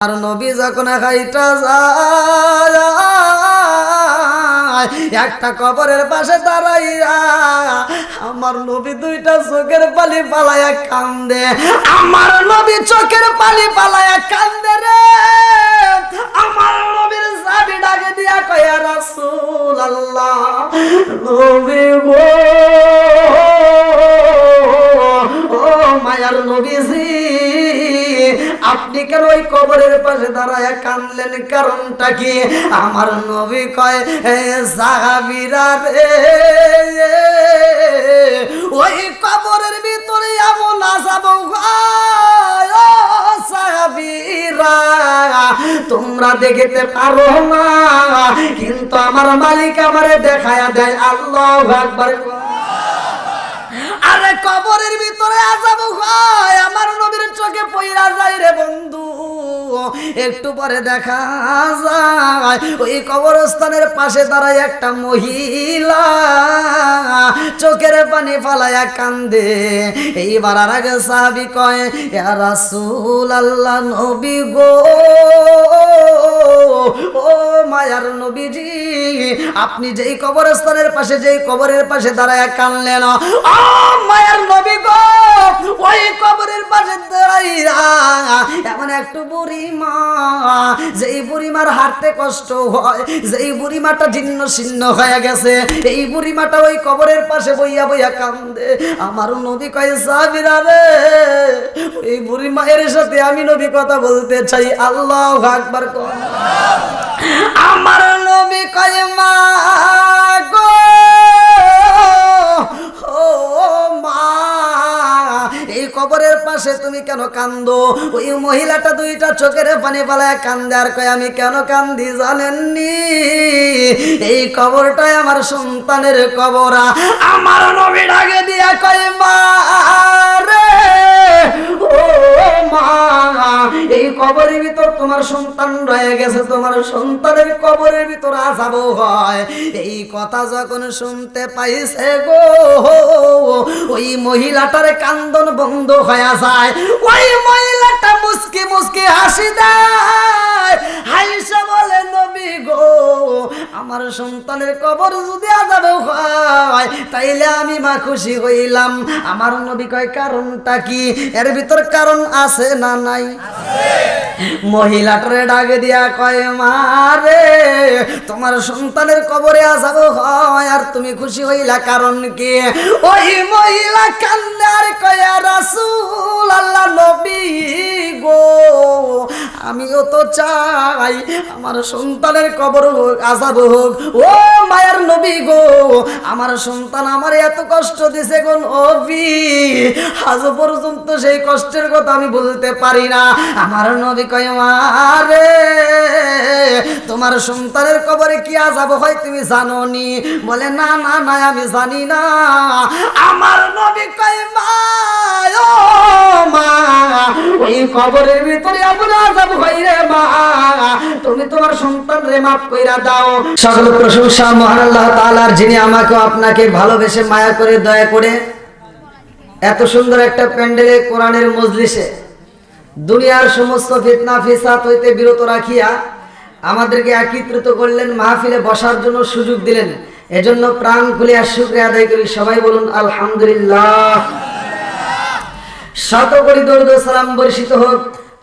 আর নবী যখন খাইটা যায় একটা কবরের পাশে দাঁড়াইয়া আমার নবী দুইটা চোখের পানি পালায়া কান্দে। আমার নবী চোখের পানি পালায়া কান্দে রে। আমার নবীর সাহাবী ডাকে দিয়া কয় ইয়া রাসূলুল্লাহ, নবী গো, ও মায়ার নবীজি, আপনি কেন ওই কবরের পাশে দাঁড়ায় কাঁদলেন? কারণটা কি? আমার নবী কয়, সাহাবীরা রে, ওই কবরের ভিতরে এমন আযাব হয় ও সাহাবীরা, তোমরা দেখতে পারো না, কিন্তু আমার মালিক আমারে দেখায়া দেয়। আল্লাহু আকবার। আরে কবরের ভিতরে আযাব হয়, আমার নবীর চোখে পইরা যায় রে বন্ধু। একটু পরে দেখা যায় ওই কবরস্থানের পাশে দাঁড়ায় একটা মহিলা চোখের পানি ফালায়া কান্দে। এইবার আর আগে সাহাবী কয়, ইয়া রাসূলুল্লাহ, নবী গো, ও মায়ার নবীজি, আপনি যেই কবরস্থানের পাশে, যেই কবরের পাশে দাঁড়ায় কানলেন, ও মায়ার নবী গো, ওই কবরের পাশে দাঁড়াইয়া এমন একটু বুড়িমা, যেই বুড়িমার হাঁটতে কষ্ট হয়, যেই বুড়িমাটা জীর্ণ শীর্ণ হয়ে গেছে, এই বুড়িমাটা ওই কবরের পাশে বইয়া বইয়া কান্দে। আমার নবী কয়, সাহাবীরা রে, ওই বুড়িমায়ের সাথে আমি নবী কথা বলতে চাই। আল্লাহু আকবার। আমার নবী কয়, মা গো, ও মা, এই কবরের পাশে তুমি কেন কান্দো? ওই মহিলাটা দুইটা চোখের পানি পালায় কান্দে আর কয়, আমি কেন কান্দি জানেননি? এই কবরটাই আমার সন্তানের কবর। আমার নবী ডাকে দিয়া কয়, মা রে, ও মা, এই কবরের ভিতর তোমার সন্তান রয়ে গেছে, তোমার সন্তানের কবরের ভিতর আযাব হয়। এই কথা যখন শুনতে পাইছে গো, ওই মহিলাটার কান্দন বন্ধ হয়ে যায়। ওই মহিলাটা মুস্কি মুস্কি হাসি দেয়, হাসে বলে, নবী গো, আমার সন্তানের কবর যদি আযাব হয় তাইলে আমি মা খুশি হইলাম। আমার নবী কয়, কারণটা কি? এর ভিতর কারণ আছে না নাই? মহিলাটারে ডাকে দিয়া কয়, মা রে, তোমার সন্তানের কবরে আযাব হয় আর তুমি খুশি হইলা, কারণ কি? ওই মহিলা কান্দে আর কয়, ইয়া রাসূলুল্লাহ, নবী গো, আমিও তো চাই আমার সন্তানের কবর হোক, আযাব হোক। ও মায়ের নবী গো, আমার সন্তান আমার এত কষ্ট দিছে গো নবী, আজ পর্যন্ত সেই কষ্টের কথা আমি বলতে পারি না। আমার নবী কয়, মা রে, তোমার সন্তানের কবরে কি আযাব হয় তুমি জানো নি? বলে, না না না, আমি জানি না। আমার নবী কয়, মা, ও মা, ওই কবরের ভিতরে এমন আযাব হয় রে মা, তুমি তোমার সন্তানরে মাফ কইরা দাও। সকল প্রশংসা মহান আল্লাহ তাআলার, যিনি আমাকে আপনাকে ভালোবেসে মায়া করে দয়া করে এত সুন্দর একটা প্যান্ডেলে কোরআনের মজলিসে দুনিয়ার সমস্ত ফিতনা ফিসাদ হইতে বিরত রাখিয়া আমাদেরকে একত্রিত করলেন, মাহফিলে বসার জন্য সুযোগ দিলেন। এজন্য প্রাণ খুলিয়া শুকরিয়া আদায় করি। সবাই বলুন আলহামদুলিল্লাহ। শত কোটি দরুদ ও সালাম বর্ষিত হোক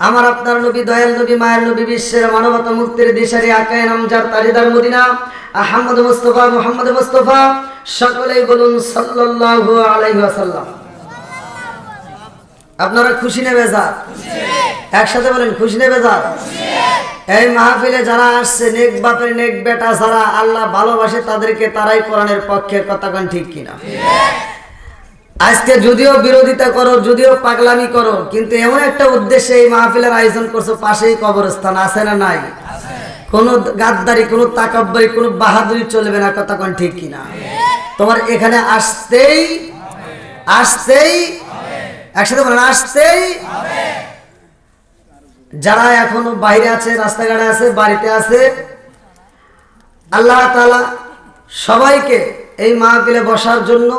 আমার আপনার নবী, দয়াল নবী, মায়ের নবী, বিশ্বের মানবতা মুক্তির দিশারি, আকায়ে নামজার তাজদার মদিনা আহমদ মুস্তাফা, মুহাম্মদ মুস্তাফা, সকলেই বলুন সাল্লাল্লাহু আলাইহি ওয়াসাল্লাম। আপনারা খুশি না বেজার? একসাথে বলেন, খুশি না বেজার? এই মাহফিলে যারা আসছে, নেক বাপের নেক বেটা যারা আল্লাহ ভালোবাসে তাদেরকে, তারাই কোরআনের পক্ষের কথা কোন, ঠিক কিনা? আজকে যদিও বিরোধিতা করো, যদিও পাগলামি করো, কিন্তু এমন একটা উদ্দেশ্যে এই মাহফিলের আয়োজন করছো, পাশেই কবরস্থান, আছে না নাই? কোনো গাদ্দারি, কোনো তাকাব্বুরি, কোনো বাহাদুরি চলবে না, কথা কোন, ঠিক কিনা? তোমার এখানে আসতেই একসাথে বলেন, আসতেই। যারা এখনো বাইরে আছে, রাস্তাঘাটে আছে, বাড়িতে আছে, আল্লাহ তাআলা সবাইকে এই মাহফিলে বসার জন্য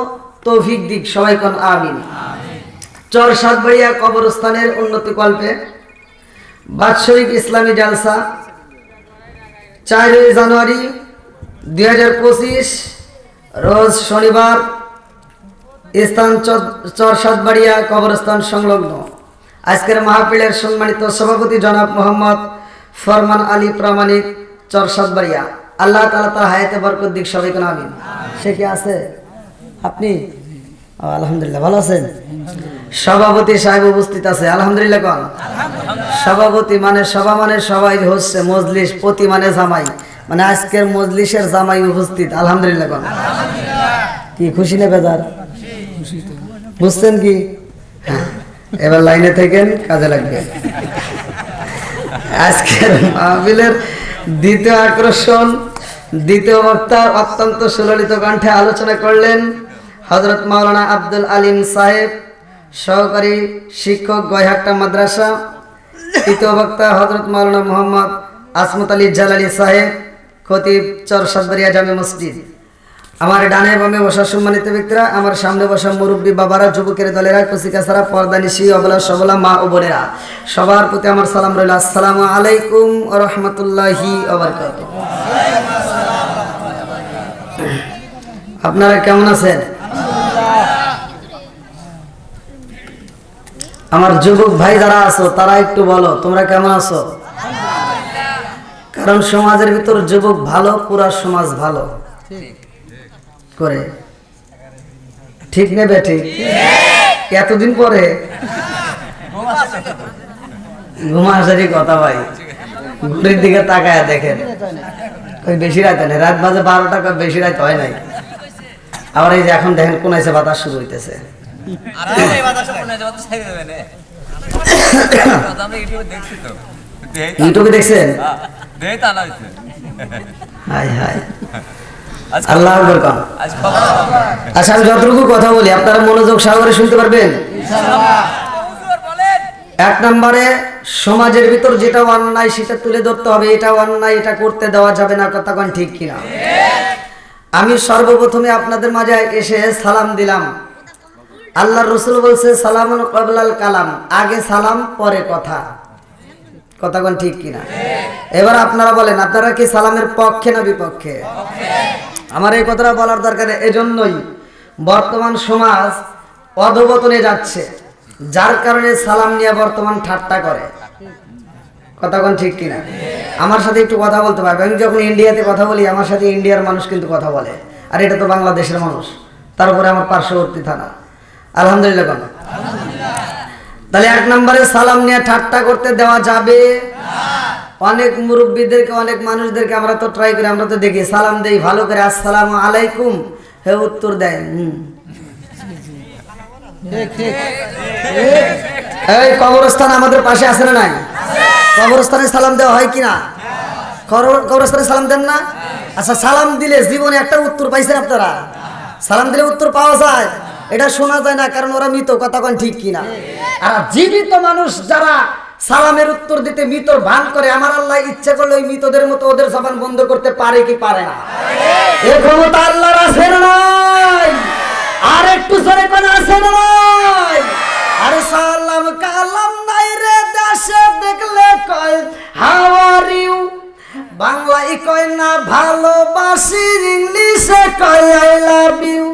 তৌফিক দিক। সবাই কোন আমিন। চর সাতবাড়িয়া কবরস্থানের উন্নতি কল্পে বাৎসরিক ইসলামী জালসা 4 জানুয়ারি 2025 রোজ শনিবার, স্থান চরসাতবাড়িয়া কবরস্থান সংলগ্ন। আজকের মাহফিলের সম্মানিত সভাপতি জনাব মোহাম্মদ ফরমান আলী প্রামাণিক, চরসাতবাড়িয়া। আল্লাহ তাআলা তার হায়াতে বরকত দিক, সবাই কোন আমিন। সে কি আছে? আপনি আলহামদুলিল্লাহ ভালো আছেন? সভাপতি সাহেব উপস্থিত আছে, আলহামদুলিল্লাহ কোন। সভাপতি মানে সভা মানে সবাই হচ্ছে, মজলিস পতি মানে জামাই, মানে আজকের মজলিসের জামাই উপস্থিত, আলহামদুলিল্লাহ কোন। কি খুশি না বেজার? বুঝছেন কি? এবার লাইনে থাকেন, কাজে লাগবে। আজকের মাহফিলের দ্বিতীয় আকর্ষণ, দ্বিতীয় বক্তা অত্যন্ত সুললিত কণ্ঠে আলোচনা করলেন হযরত মাওলানা আব্দুল আলিম সাহেব, সহকারী শিক্ষক, গয়হাট্টা মাদ্রাসা। তৃতীয় বক্তা হযরত মাওলানা মোহাম্মদ আসমত আলী জালালী সাহেব, খতিব, চরসাতবাড়িয়া জামে মসজিদ। আমার ডানে বামে বসা সম্মানিত ব্যক্তিরা, আমার সামনে বসা মুরব্বী বাবারা, যুবকের দলেরা, কচিকাছারা, পর্দানিশি, অবলা সবলা মা ও বোনেরা, সবার প্রতি আমার সালাম রইল। আসসালামু আলাইকুম ওয়া রাহমাতুল্লাহি ওয়া বারাকাতুহু। আপনারা কেমন আছেন? আমার যুবক ভাই যারা আছো তারা একটু বলো তোমরা কেমন আছো? কারণ সমাজের ভিতর যুবক ভালো, পুরা সমাজ ভালো করে, ঠিক নেবে? ঠিক। এতদিন পরে ঘুমা আসারই কথা ভাই, ঘুরির দিকে তাকায় দেখেন, ওই বেশি রাত নেই, রাত বাজে 12টা, বেশি রাত হয় নাই। আবার এই যে এখন দেখেন কোন এসে বাতাস শুরু হইতেছে। ইউটিউবে দেখছেন? হাই হাই, আল্লাহ আকবার। আচ্ছা, আমি যতটুকু কথা বলি আপনারা মনোযোগ সহকারে শুনতে পারবেন। 1 নম্বরে, সমাজের ভিতর যেটা অন্যায় সেটা তুলে ধরতে হবে, এটা অন্যায়, এটা করতে দেওয়া যাবে না, কথা কোন ঠিক কিনা? আমি সর্বপ্রথমে আপনাদের মাঝে এসে সালাম দিলাম। আল্লাহর রাসূল বলছে সালামুন ক্বাবলাল কালাম, আগে সালাম পরে কথা, কথা কোন ঠিক কিনা? এবার আপনারা বলেন, আপনারা কি সালামের পক্ষে না বিপক্ষে? আমার এই কথাটা বলার দরকার এজন্যই, বর্তমান সমাজ অধঃপতনে যাচ্ছে, যার কারণে সালাম নিয়ে বর্তমান ঠাট্টা করে, কথা কোন ঠিক কিনা? আমার সাথে একটু কথা বলতে পারবে? আমি যখন ইন্ডিয়াতে কথা বলি আমার সাথে ইন্ডিয়ার মানুষ কিন্তু কথা বলে, আর এটা তো বাংলাদেশের মানুষ, তারপরে আমার পার্শ্ববর্তী থানা, আলহামদুলিল্লাহ কোন। তাহলে 1 নম্বরে সালাম নিয়ে ঠাট্টা করতে দেওয়া যাবে না। অনেক মুরব্বীদেরকে, অনেক মানুষদেরকে আমরা তো ট্রাই করি, আমরা তো দেখি সালাম দেই ভালো করে, আসসালামু আলাইকুম, হে উত্তর দেয় এই কবরস্থান আমাদের পাশে আছে না নাই? কবরস্থানে সালাম দেওয়া হয় কিনা? কবরস্থানে সালাম দেন না? আচ্ছা, সালাম দিলে জীবনে একটা উত্তর পাইছেন আপনারা? সালাম দিলে উত্তর পাওয়া যায়? এটা শোনা যায় না, কারণ ওরা মৃত, কথা কোন ঠিক কিনা? আর জীবিত মানুষ যারা সালামের উত্তর দিতে মৃতর ভান করে, আমার আল্লাহ ইচ্ছা করলে ওই মৃতদের মতো ওদের জবান বন্ধ করতে পারে কি পারে না? এই ক্ষমতা আল্লাহর আছে না নাই? আর একটু জোরে কোন আছে না নাই? আরে সালাম কালাম নাই রে দেশে, দেখলে কয় হাউ আর ইউ, বাংলায় কয় না ভালোবাসি, ইংলিশে কয় আই লাভ ইউ।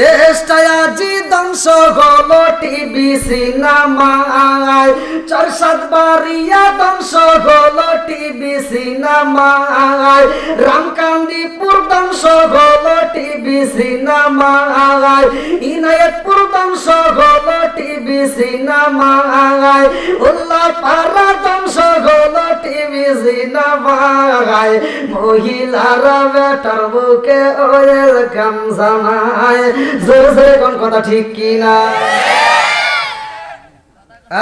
দেশটা আজি ধ্বংস হলো টিভি সিনেমায়, চরসাতবাড়িয়া ধ্বংস হলো টিভি সিনেমায়, রামকান্দিপুর ধ্বংস হলো টিভি সিনেমায়, ইনায়েতপুর ধ্বংস হলো টিভি সিনেমায়, উল্লাপাড়া ধ্বংস হলো টিভি সিনেমায়, মহিলারা বেটার বুকে ওয়েলকাম জানায়, জোরে জোরে কোন কথা ঠিক কিনা?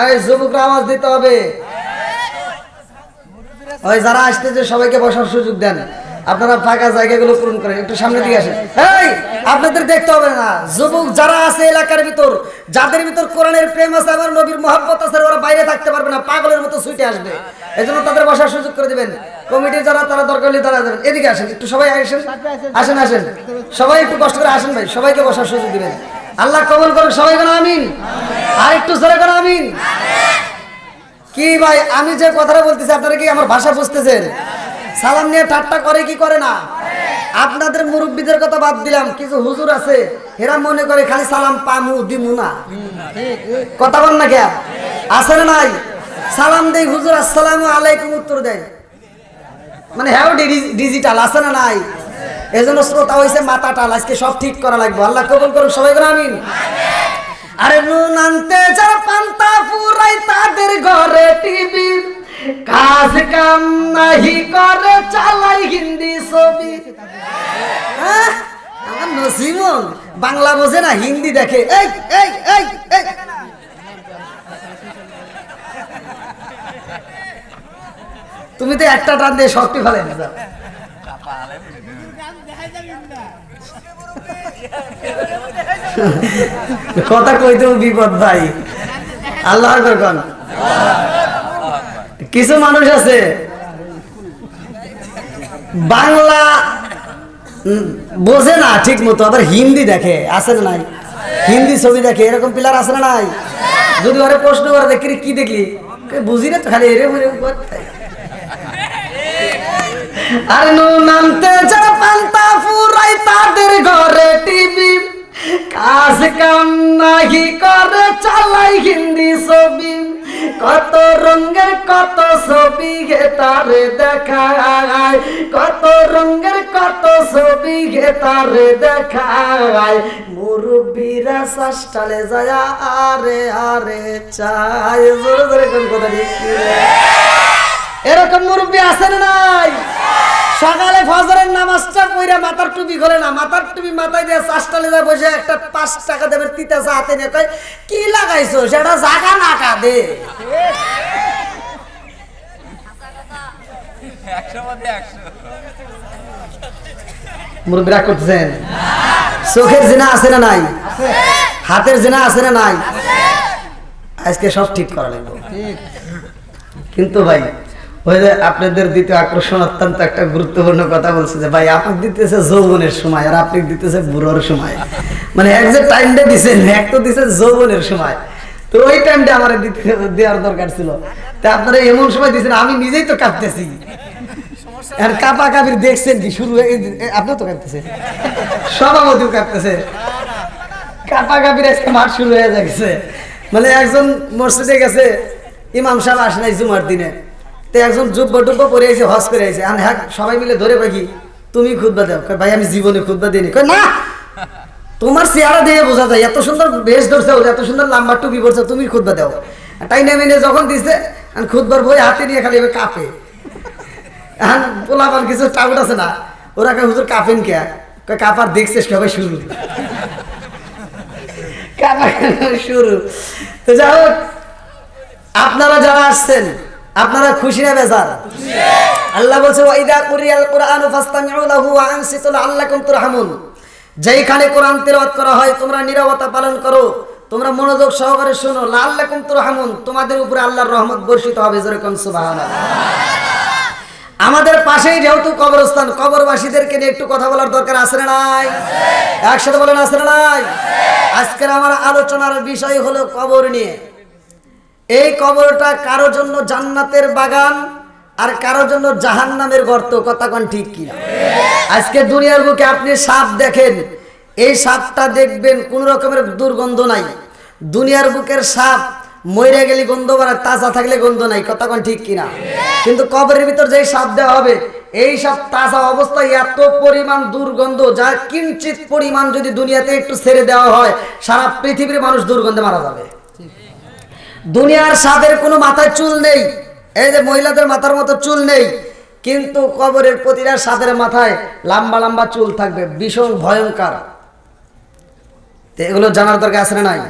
এই যুবকরা আওয়াজ দিতে হবে। ওই যারা আসতেছে সবাইকে বসার সুযোগ দেন, আপনারা ফাঁকা জায়গাগুলো পূরণ করেন, একটু সামনে দিকে আসেন। এই আপনাদের দেখতে হবে না, যুবক যারা আছে এলাকার ভিতর, যাদের ভিতর কোরআনের প্রেম আছে, আমার নবীর মহব্বত আছে, ওরা বাইরে থাকতে পারবে না, পাগলের মতো ছুটে আসবে, এজন্য তাদের বসার সুযোগ করে দিবেন। কমিটির যারা, তারা দরকার হলে তারা যাবেন। এদিকে আসেন, একটু সবাই আসেন, আসেন আসেন, সবাই একটু কষ্ট করে আসেন ভাই, সবাইকে বসার সুযোগ দিবেন। আল্লাহ কবুল করুন, সবাই বলেন আমিন। আর একটু জোরে করে আমিন। কি ভাই আমি যে কথাটা বলতেছি আপনারা কি আমার ভাষা বুঝতেছেন? সালাম নিয়ে ঠাট্টা করে কি করে না? আপনাদের মুরব্বীদের কথা বাদ দিলাম, কিছু হুজুর আছে এরা মনে করে খালি সালাম পামু দিমু না, কথা বল না কে আছে না নাই? সালাম দেই হুজুর আসসালামু আলাইকুম উত্তর দেয়, মানে হ্যাঁ ডিজিটাল আছে না নাই? এজন্য শ্রোতা হয়েছে মাথা টাল, আজকে সব ঠিক করা লাগবে। আল্লাহ কবুল করুন সবাই করে আমিন। আরে নুন আনতে যারা পান্তা ফুরাই তাদের ঘরে টিভি, কাজ কাম নাহি করে চালাই হিন্দি ছবি। আমার নসিমন বাংলা বোঝে না, হিন্দি দেখে। এই এই এই এই তুমি তো একটা টান দিয়ে সবটি ফেলে না। কথা কইতেও বিপদ ভাই, আল্লাহ কোন কিছু মানুষ আছে বাংলা বোঝে না ঠিক মতো, আবার হিন্দি দেখে, আছে না নাই? হিন্দি ছবি দেখে, এরকম পিলার আছে না নাই? যদি ওরা প্রশ্ন করে দেখি কি দেখলি, বুঝি না তো, খালি এরে করতে। আর নামতে যারা পান্তা ফুরাই তাদের ঘরে টিভি, কাজ কাম নাহি করে চালাই হিন্দি ছবি, কত রঙের কত ছবি গে তারে দেখায়, কত রঙের কত ছবি গে তারে দেখায়, মুরব্বীরা সাস্টালে যায় আরে আরে চাই। জোরে জোরে কোন কথা দিচ্ছি, এরকম মুরব্বী আছে না নাই? সকালে ফজরের নামাজটা পড়া মাথার টুপি খোলে না, মাথার টুপি মাথায় দিয়ে চাষটালে যায় বসে একটা 5 টাকা দেবের তিতা চা হাতে নিয়ে কয় কি লাগাইছো সেটা জাগা না কাঁদে। মুরব্বীরা করতেছেন, চোখের জিনা আছে না নাই? হাতের জিনা আছে না নাই? আজকে সব ঠিক করা লাগবে। কিন্তু ভাই ওই যে আপনাদের দ্বিতীয় আকর্ষণ অত্যন্ত একটা গুরুত্বপূর্ণ কথা বলছে যে ভাই আপনাকে দিতেছে যৌবনের সময় আর আপনি দিতেছে বুড়োর সময়, মানে এক যে টাইমটা দিচ্ছেন এক তো দিচ্ছে যৌবনের সময়, তো ওই টাইমটা আমার দেওয়ার দরকার ছিল, তা আপনারা এমন সময় দিচ্ছেন আমি নিজেই তো কাঁপতেছি। আর কাপা কাপির দেখছেন কি শুরু হয়ে, আপনিও তো কাঁপতেছেন, সভাপতিও কাঁপতেছে, কাপা কাপির আজকে মাঠ শুরু হয়ে যাচ্ছে। মানে একজন মসজিদে গেছে, ইমাম সাহেব আসে নাই জুমার দিনে, তো একজন জুব্ব টুব্ব পরে এসে হজ করে এসে আর হ্যাঁ সবাই মিলে ধরে পাখি তুমি খুতবা দাও, ভাই আমি জীবনে খুতবা দিইনি। না তোমার চেহারা দিয়ে বোঝা যায়, এত সুন্দর বেশ ধরছে, এত সুন্দর লম্বা টুপি পড়ছে, তুমি খুতবা দাও। তাই নেমে যখন দিচ্ছে খুতবার বই হাতে নিয়ে খালি এবার কাঁপে। এখন পোলাপান কিছু টাউট আছে না, ওরা কে হুজুর কাঁপেন কে, কাঁপার দেখছে সবাই শুরু, কাঁপা শুরু। তো যাই হোক আপনারা যারা আসছেন আপনারা খুশি না বেজার? আল্লাহ বলছে ওয়াইদা কুরিয়াল কুরআনু ফাসতামিউ লাহু ওয়া আনসিতু লাআল্লাকুম তুরহামুন, যেইখানে কোরআন তেলাওয়াত করা হয় তোমরা নীরবতা পালন করো, তোমরা মনোযোগ সহকারে শোনো, লাআল্লাকুম তুরহামুন, তোমাদের উপরে আল্লাহর রহমত বর্ষিত হবে। জোরে কোন সুবহানাল্লাহ। আমাদের পাশেই যেহেতু কবরস্থান, কবরবাসীদেরকে নিয়ে একটু কথা বলার দরকার আছে না নাই? একসাথে বলেন আছে না নাই? আজকের আমার আলোচনার বিষয় হলো কবর নিয়ে। এই কবরটা কারোর জন্য জান্নাতের বাগান আর কারোর জন্য জাহান্নামের গর্ত, কথা কোন ঠিক কিনা? আজকে দুনিয়ার বুকে আপনি সাপ দেখেন, এই সাপটা দেখবেন কোন রকমের দুর্গন্ধ নাই, দুনিয়ার বুকের সাপ মরে গেলে গন্ধ বাড়ায়, তাজা থাকলে গন্ধ নাই, কথা কোন ঠিক কিনা? কিন্তু কবরের ভিতর যেই সাপ দেওয়া হবে এই সাপ তাজা অবস্থায় এত পরিমাণ দুর্গন্ধ, যা কিঞ্চিত পরিমাণ যদি দুনিয়াতে একটু ছেড়ে দেওয়া হয় সারা পৃথিবীর মানুষ দুর্গন্ধে মারা যাবে। দুনিয়ার সাপের কোনো মাথায় চুল নেই, এই যে মহিলাদের মাথার মতো চুল নেই, কিন্তু কবরের প্রতিটা সাপের মাথায় লম্বা লম্বা চুল থাকবে, ভীষণ ভয়ঙ্কর। এগুলো জানার দরকার আছে না নাই?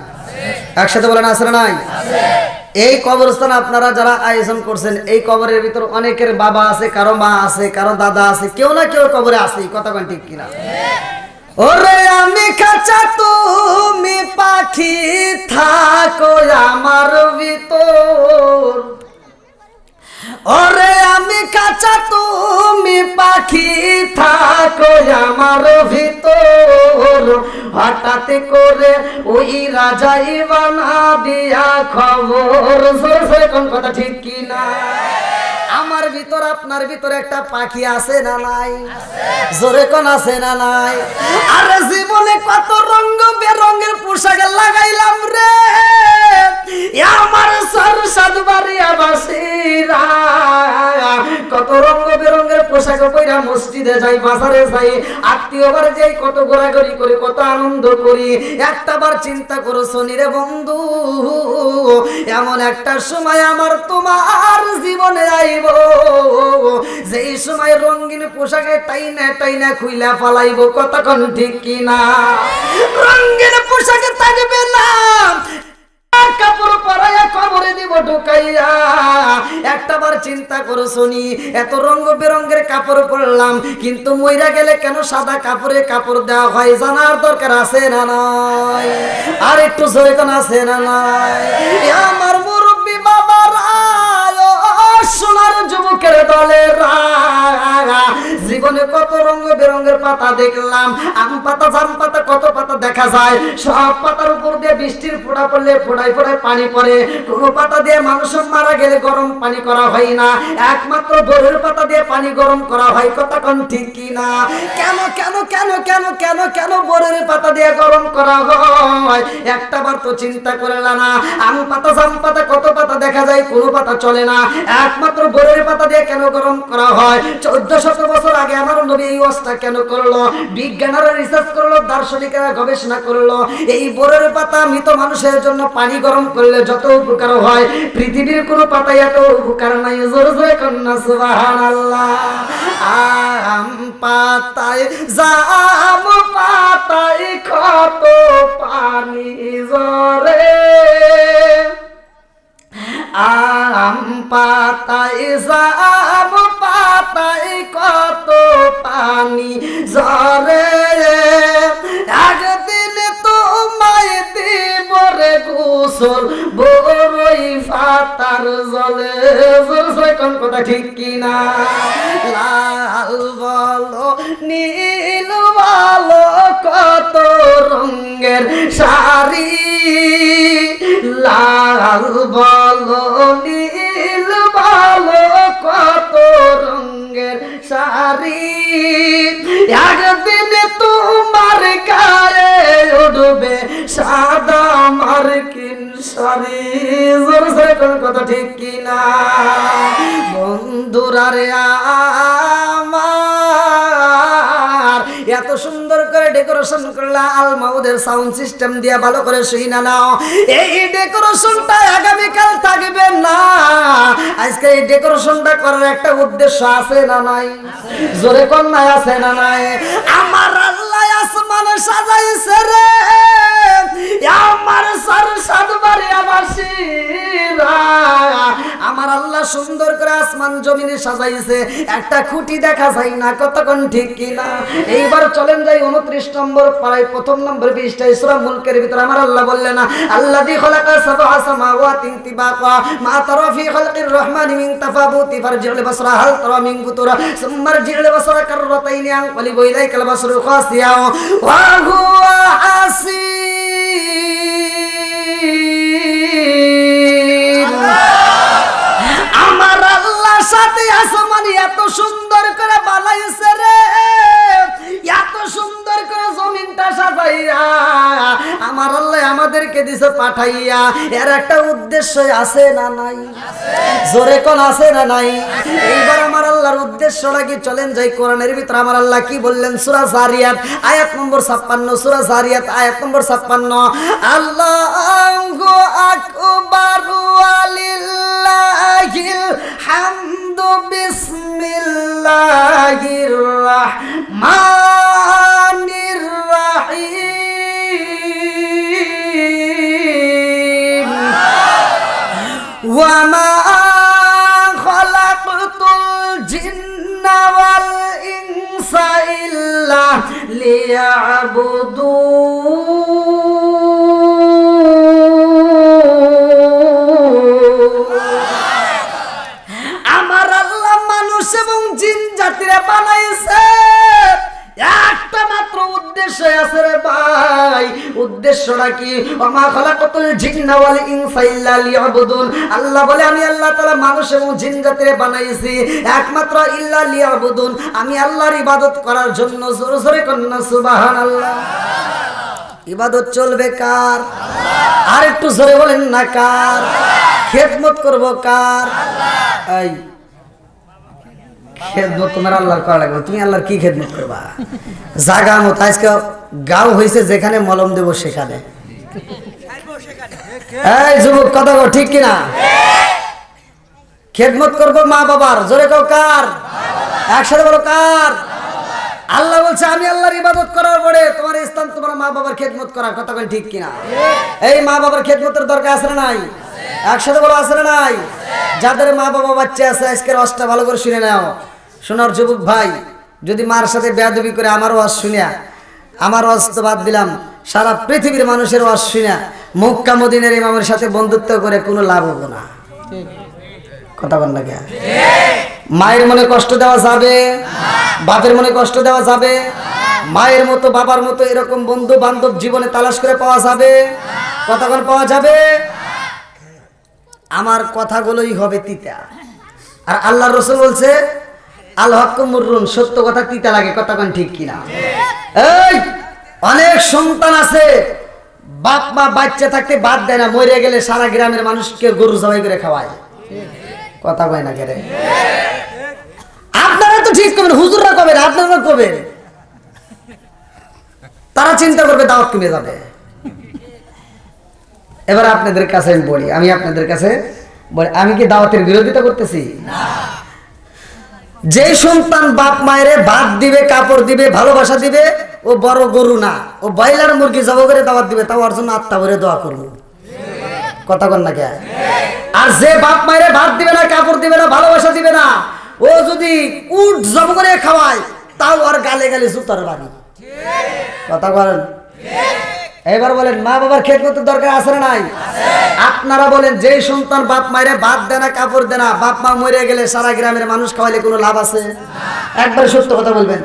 একসাথে বলেন আছে না নাই? এই কবরস্থান আপনারা যারা আয়োজন করছেন, এই কবরের ভিতর অনেকের বাবা আছে, কারো মা আছে, কারো দাদা আছে, কেউ না কেউ কবরে আছে, কথা কোন ঠিক কিনা? ওরে আমি খাঁচা তুমি পাখি থাকো আমার ভিতর, ওরে আমি খাঁচা তুমি পাখি থাকো আমার ভিতর, হঠাৎ করে ওই রাজাই বানা দিয়া খবর। কোন কথা ঠিক কি না? আমার ভিতর আপনার ভিতরে একটা পাখি আছে না নাই? জোরে কোন আছে না নাই? আরে জীবনে কত রঙ বেরঙের পোশাক লাগাইলাম রে, আমার সরসাদ বাড়িয়া বাসীরা কত রঙ বেরঙের পোশাক পইরা মসজিদে যাই, বাজারে যাই, আত্মীয় বাড়ি যাই, কত ঘোরাঘুরি করি, কত আনন্দ করি। একটাবার চিন্তা করো শনিরে বন্ধু, এমন একটা সময় আমার তোমার জীবনে আইব যেই সময় রঙিন পোশাকে টাইনা টাইনা খুইলা ফালাইব। কতক্ষণ ঠিক কিনা? রঙিন পোশাকে থাকবে না, কাপড় পরাইয়া কবরে দিব ঢুকাইয়া। একটাবার চিন্তা করো শুনি, এত রঙ বেরঙের কাপড় পরলাম, কিন্তু মইরা গেলে কেন সাদা কাপড়ে কাপড় দেওয়া হয় জানার দরকার আছে না নাই? আর একটু জোরে কোন আছে না নাই? আমার মুরব্বী বাবারা, সোনার যুবকের দলের জীবনে কত রঙ বেরঙের পাতা দেখলাম, আম পাতা, জাম পাতা, কত পাতা দেখা যায়। সব পাতার উপর দিয়ে বৃষ্টির ফোঁটা পড়লে ফোঁটায় ফোঁটায় পানি পড়ে। কোনো পাতা দিয়ে মানুষ মারা গেলে গরম পানি করা হয় না, একমাত্র বরের পাতা দিয়ে পানি গরম করা হয়। কতক্ষণ ঠিক কি না? কেন কেন কেন কেন কেন কেন বরের পাতা দিয়ে গরম করা হয়? একটাবার তো চিন্তা করলা না? আম পাতা, জাম পাতা, কত পাতা দেখা যায়, কোনো পাতা চলে না, একমাত্র বরের পাতা দিয়ে কেন গরম করা হয়? 1400 বছর আগে আমার নবী এই অবস্থা কেন করলো? বিজ্ঞানীরা রিসার্চ করলো, দার্শনিকেরা গবেষণা করলো, এই বরের পাতা মৃত মানুষের জন্য পানি গরম করলে যত উপকার হয়, পৃথিবীর কোনো পাতায় এত উপকার নাই। জোরে জোরে কন্যা সুবহানাল্লাহ। আম পাতায়, জাম পাতায় কত পানি জরে, আম পাতায়, জাম পাতায় কত পানি ঝরে, একদিন তোমায় দিব রে গোসল বড়ই পাতার জলে। কোন কথা ঠিক কিনা? লাল বলো নীল বলো কত রঙের শাড়ি, লাল বলো নীল বলো কত রঙের শাড়ি, একদিন তোমার গায়ে উঠবে সাদা মার্কিন শাড়ি। জোরে জোরে কোন কথা ঠিক কিনা? বন্ধুরা রে আমার, এত সুন্দর করে ডেকোরেশন করলা, আল মাউদের সাউন্ড সিস্টেম দিয়ে ভালো করে শুইনা নাও। এই ডেকোরেশনটা আগামীকাল থাকবে না, আজকে এই ডেকোরেশনটা করার একটা উদ্দেশ্য আছে না নাই? জোরে কোন নাই? আছে না নাই? আমার আল্লাহ আসমানে সাজাইছে রে, আমার সরসাদ বাড়িয়া বাসীরা, আমার আল্লাহ সুন্দর করে আসমান জমিনে সাজাইছে, একটা খুঁটি দেখা যায় না। কতক্ষণ ঠিক কিনা? এইবার চলেন যাই 29 নম্বর পাড়ায়, 1 নম্বর পৃষ্ঠায় সূরা মুলকের ভিতরে আমার আল্লাহ বললেন না, আল্লাযী খালাকা সাবআ সামাওয়াতিন তিবাকা মা তারা ফি খালকির রহমানি মিন তাফাবুতি ফারজি'ল বাসরা হাল তারা মিন ফুতুরা সুম্মা রজি'ল বাসরা কাররাতাইনি আনকালিবু ইলাইকাল বাসরু খাসিয়া ওয়া হুয়া হাসীর। আমার আল্লাহ সাথে আসমানি এত সুন্দর করে বানাইছে রে, এত সুন্দর করে জমিনটা সাজাইয়া আমার আল্লাহ আমাদেরকে দিছে পাঠাইয়া। এর একটা উদ্দেশ্য আছে না নাই? জোরে কোন আছে না নাই? এইবার আমার আল্লাহর উদ্দেশ্য লাগি চলেন যাই কোরআনের ভিতরে আমার আল্লাহ কি বললেন? সূরা জারিয়াত আয়াত নম্বর 56, সূরা জারিয়াত আয়াত নম্বর 56, আল্লাহু আকবার ওয়ালিল্লাহিল হামদু বিসমিল্লাহির রাহমানির রাহিম ওয়া মা খালাকতুল জিন্না ওয়াল ইনসা ইল্লা লিয়াবুদুন। আমার আল্লাহ মানুষ এবং জিন জাতিরা বানাইছে একটা মাত্র উদ্দেশ্য উদ্দেশ্য আছে রে ভাই। উদ্দেশ্যটা কি? ওমা খালাকাতুল জিন্না ওয়াল ইনসা ইল্লা লিয়াবুদুন। আল্লাহ বলে আমি আল্লাহ তাআলা মানুষ এবং জিন জাতিরে বানাইছি একমাত্র ইল্লা লিয়াবুদুন, আমি আল্লাহর ইবাদত করার জন্য। জোরে জোরে কন্না সুবহানাল্লাহ। ইবাদত চলবে কার? আর একটু জোরে বলেন না কার? খেদমত করব কার? এই খেদমত তোমার আল্লাহর করা লাগবে। তুমি আল্লাহর কি খেদমত করবা? জাগা মতো আজকে গাও হয়েছে যেখানে মলম দেব সেখানে। এই যুবক কথা বল, ঠিক কিনা? খেদমত করব মা বাবার। জোরে কও কার? একসাথে বলো কার? আল্লাহ বলছে আমি আল্লাহর ইবাদত করার পরে তোমার স্থান তোমার মা বাবার খেদমত করা। কথা বল ঠিক কিনা? এই মা বাবার খেদমতের দরকার আছে না নাই? একসাথে বলো আছে না নাই? যাদের মা বাবা বাচ্চা আছে আজকের ওয়াজটা ভালো করে শুনে নাও। শোনার যুবক ভাই, যদি মার সাথে বেয়াদবি করে আমার ওয়াজ শুনিয়া, আমার ওয়াজ তো বাদ দিলাম, সারা পৃথিবীর মানুষের ওয়াজ শুনিয়া মক্কা মদিনার ইমামের সাথে বন্ধুত্ব করে কোনো লাভ হবে না। কথা বল না কে? মায়ের মনে কষ্ট দেওয়া যাবে? বাপের মনে কষ্ট দেওয়া যাবে? মায়ের মতো বাবার মতো এরকম বন্ধু বান্ধব জীবনে তালাশ করে পাওয়া যাবে? কতক্ষণ পাওয়া যাবে? আমার কথাগুলোই হবে তিতা। আর আল্লাহর রাসূল বলছে আল হক্কু মুররুন, সত্য কথা তিতা লাগে। কতক্ষণ ঠিক কিনা? এই অনেক সন্তান আছে বাপ মা বাচ্চা থাকতে বাদ দেয় না, মরে গেলে সারা গ্রামের মানুষকে গরু জবাই করে খাওয়ায়। কথা কয় না কেরে? আপনারা তো ঠিক করবেন, হুজুররা করবেন, আপনারা করবেন। তারা চিন্তা করবে দাওয়াত কমে যাবে। এবার আপনাদের কাছে আমি বলি, আমি আপনাদের কাছে বলি, আমি কি দাওয়াতের বিরোধিতা করতেছি? যে সন্তান বাপ মায়েরে ভাত দিবে, কাপড় দিবে, ভালোবাসা দিবে, ও বড় গরু না, ও ব্রয়লার মুরগি জব করে দাওয়াত দিবে, তাও ওর জন্য আত্মা ভরে দোয়া করবো। কথা কন না কে? আর যে বাপ মায়েরে ভাত দিবে না, কাপড় দিবে না, ভালোবাসা দিবে না, ও যদি উট জব করে খাওয়ায়, তাও আর গালে গালে জুতার বাড়ি। কথা বলেন। এবার বলেন মা বাবার খেদমতের দরকার আছে না নাই? আপনারা বলেন যে সন্তান বাপ মায়েরে ভাত দেয় না, কাপড় দেয় না, বাপ মা মরে গেলে সারা গ্রামের মানুষ খাওয়াইলে কোনো লাভ আছে? একবার সত্য কথা বলবেন।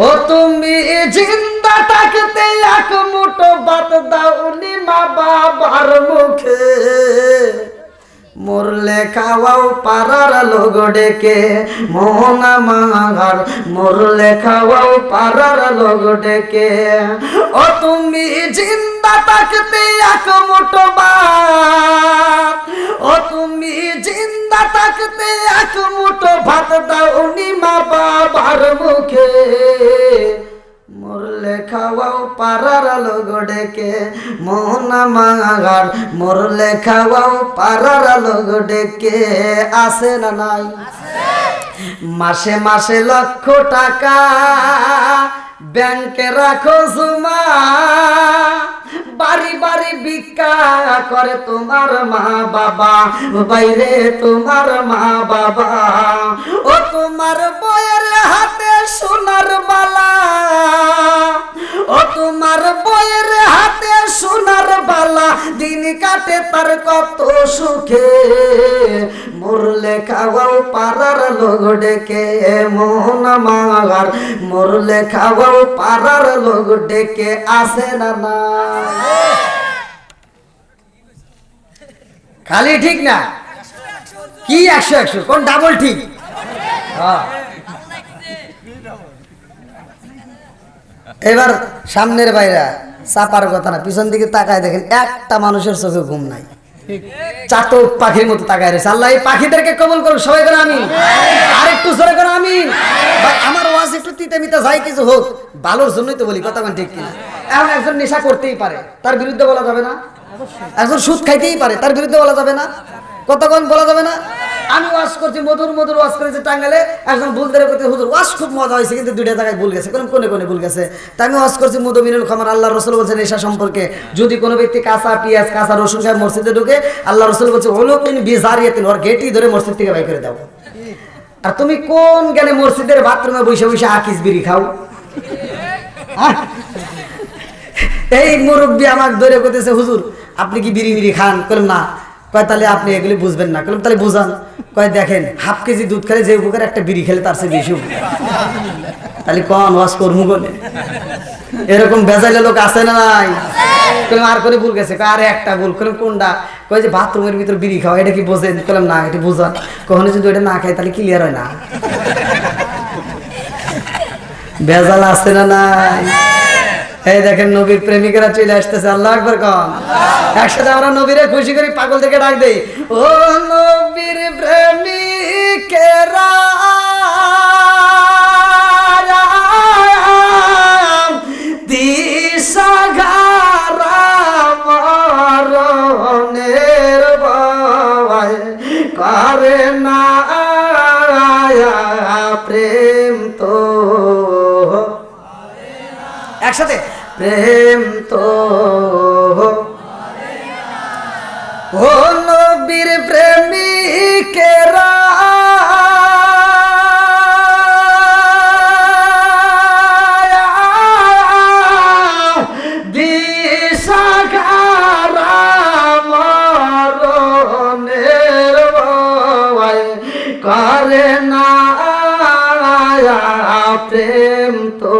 ও তুমি জিন্দা থাকতে এক মুঠো ভাত দাওনি মা বাবার মুখে, মরলে খাওয়াও পাড়ার লোক ডেকে মোহনা মাগার, মরলে খাওয়াও পাড়ার লোক ডেকে। ও তুমি জিন্দা থাকতে এক মুঠো ভাত, ও তুমি জিন্দা থাকতে এক মুঠো ভাত দাওনি মা বাবার মুখে, মরলে খাওয়াও পাড়ার লোক ডেকে মোহনা মাগার, মরলে খাওয়াও পাড়ার লোক ডেকে। আছে না নাই? মাসে মাসে লক্ষ টাকা ব্যাংকে রাখো জমা, বাড়ি বাড়ি ভিক্ষা করে তোমার মা বাবা, বাইরে তোমার মা বাবা। ও তোমার বইয়ের হাতে সোনার বালা, ও তোমার বইয়ের হাতে সোনার বালা, দিন কাটে তার কত সুখে, মরলে খাওয়াও পাড়ার লোক ডেকে মোহনা মাগার, মরলে খাওয়াও পাড়ার লোক ডেকে। আসে না না? খালি ঠিক না কি? 100 কোন ডাবল ঠিক? এবার সামনের বাইরা চাপার কথা না, পিছন দিকে তাকায় দেখেন একটা মানুষের চোখে ঘুম নাই, চাতক পাখির মতো তাকায় রয়েছে। আল্লাহ এই পাখিদেরকে কবুল করুন। সবাই করে আমিন। আর একটু জোরে করে আমিন। আমার ওয়াজ একটু তিতে মিতে যাই কিছু হোক, ভালোর জন্যই তো বলি। কথা ঠিক কিনা? এখন একজন নেশা করতেই পারে, তার বিরুদ্ধে বলা যাবে না? একজন সুদ খাইতেই পারে, তার বিরুদ্ধে বলা যাবে না? কতক্ষণ বলা যাবে না? আমি ওয়াজ করছি, মধুর মধুর ওয়াজ করেছি টাঙ্গালে, একজন ভুল ধরে করতে হুজুর ওয়াজ খুব মজা হয়েছে, কিন্তু দুইটা জায়গায় ভুল গেছে। কোনে কোনে ভুল গেছে? তাই আমি ওয়াজ করছি মুদমিনুল খামার। আল্লাহ রসুল বলছেন নেশা সম্পর্কে, যদি কোনো ব্যক্তি কাঁচা পেঁয়াজ কাঁচা রসুন খায় মসজিদে ঢুকে, আল্লাহ রসুল বলছে হলুকিন বিজারিয়াতিন, ওর গেটই ধরে মসজিদ থেকে বাই করে দাও। আর তুমি কোন গেলে মসজিদের বাথরুমে বসে বসে আকিস বিড়ি খাও? এই মুরব্বী আমাকে ধরে করতেছে হুজুর আপনি কি বিড়ি বিড়ি খান? বললাম না। কয় তাহলে আপনি এগুলি বুঝবেন না। বললাম তাহলে বুঝান। কয় দেখেন হাফ কেজি দুধ খেলে যে উপকার, একটা বিড়ি খেলে তার চেয়ে বেশি উপকার। তাহলে কন ওয়াজ করবো বলে এরকম বেজাইলে লোক আছে না নাই? কইলাম আর করে ভুল গেছে, আরে একটা ভুল। কইলাম কোনটা? কই যে বাথরুমের ভিতর বিড়ি খাওয়া, এটা কি বোঝেন? কইলাম না, এটা বুঝান। কখনো যদি ওটা না খাই তাহলে ক্লিয়ার হয় না। বেজাল আছে না নাই? এই দেখেন নবীর প্রেমিকেরা চলে আসতেছে, আল্লাহু আকবার কোন। একসাথে আমরা নবীরে খুশি করি, পাগল থেকে ডাক দেই, ও নবীর প্রেমিকেরা দিশাহারা মরণের ভয় করে না প্রেম তো, একসাথে প্রেম তো ও নবীর প্রেমিকেরা দিশাহারা মরণের ভয় করে না প্রেম তো,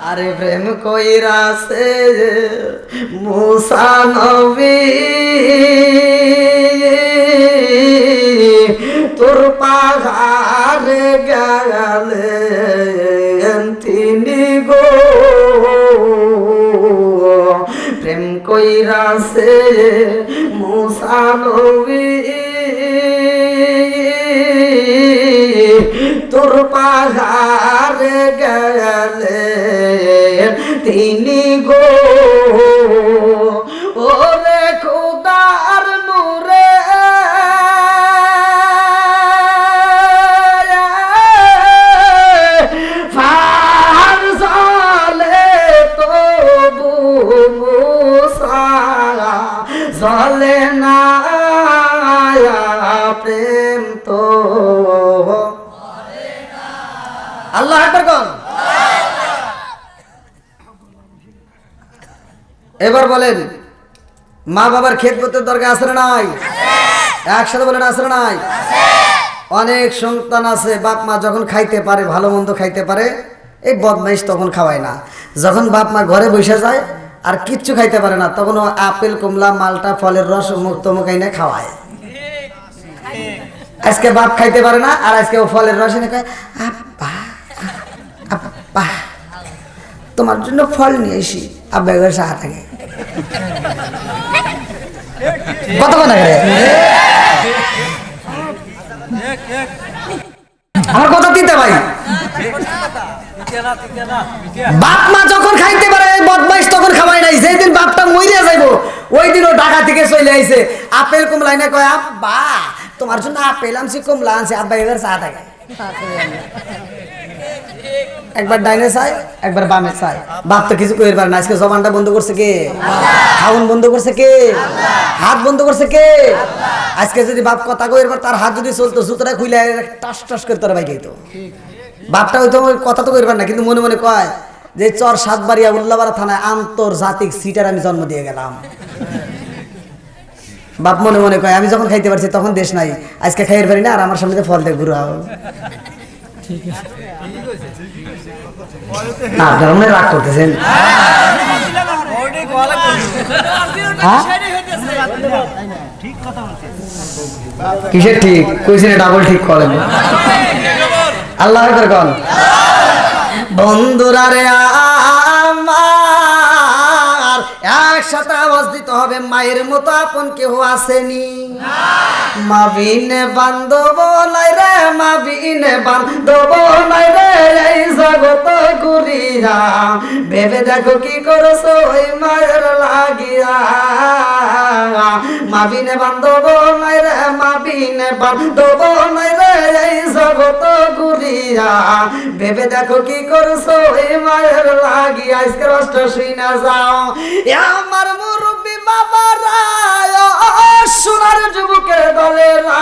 আরে প্রেম কইরাছে মুসা নবী তোর পাহাড়ে গেলেন তিনি গো, প্রেম কইরাছে মুসা নবী তোর পাহাড়ে গেলে তিনি গো, ওরে খোদার নূরে ফার জলে তবু মুসা জলে না প্রেম তো, আল্লাহ আকবার কোন। এবার বলেন মা বাবার খেদমতের দরকার আছে না নাই? একসাথে বলেন আছে না নাই? অনেক সন্তান আছে বাপ মা যখন খাইতে পারে, ভালো মন্দ খাইতে পারে, এই বদমাইশ তখন খাওয়ায় না। যখন বাপ মা ঘরে বসে যায় আর কিচ্ছু খাইতে পারে না, তখন ও আপেল কমলা মালটা ফলের রস মুক্ত মুখাইনে খাওয়ায়। আজকে বাপ খাইতে পারে না আর আজকে ও ফলের রস এনে কয় আব্বা আব্বা তোমার জন্য ফল নিয়ে এসি, আব্বা এবার সাহা থাকে কত কথা করে। আমার কথা দিতে ভাই, বাপ মা যখন খাইতে পারে বদমাইশ তখন খাওয়াই নাই। যেদিন বাপটা মরিয়া যাইবো ওই দিন ও ঢাকা থেকে চলে আইছে, আপেল কমলা এনে কয় আব্বা তোমার জন্য আপেল আনছি কমলা আনছি, আব্বা এবার চা থাকে। একবার ডাইনে চাই একবার বামে চাই, বাপ তো কিছু কইর পারে না। আজকে জবানটা বন্ধ করছে কে? খাউন বন্ধ করছে কে? হাত বন্ধ করছে কে? আজকে যদি বাপ কথা কইর পারে, তার হাত যদি চলতো জুতোটা খুইলে টাস টাস করে তোর বাইক হইতো। বাপটা হয়তো কথা তো কইর পারে না, কিন্তু মনে মনে কয় যে চর সাতবাড়িয়া উল্লাপাড়া থানায় আন্তর্জাতিক সিটার আমি জন্ম দিয়ে গেলাম। বাপ মনে মনে কয় আমি যখন খাইতে পারছি তখন দেশ নাই, আজকে খাইতে পারি না আর আমার সামনে ফল দিয়ে ঘুরাও। রাগ করতেছেন কিসের ঠিক কইছেন? ডাবল ঠিক করেন আল্লাহ কন। বন্ধুরা রে আমার একসাথে আওয়াজ দিতে হবে, মায়ের মতো আপন কেউ আসেনি। মাবিনে বান্ধব নাই রে, মাবিনে বান্ধব নাই রে, এই জগত ঘুরিয়া ভেবে দেখো কি করছো ওই মায়ের লাগিয়া। মাবিনে বান্ধব নাই রে, মাবিনে বান্ধব নাই রে, এই জগত ঘুরিয়া ভেবে দেখো কি করছো ওই মায়ের লাগিয়া। আজকে কষ্ট শুই না যাও আমার মুরব্বী বাবারা, সোনার যুবকের দলেরা,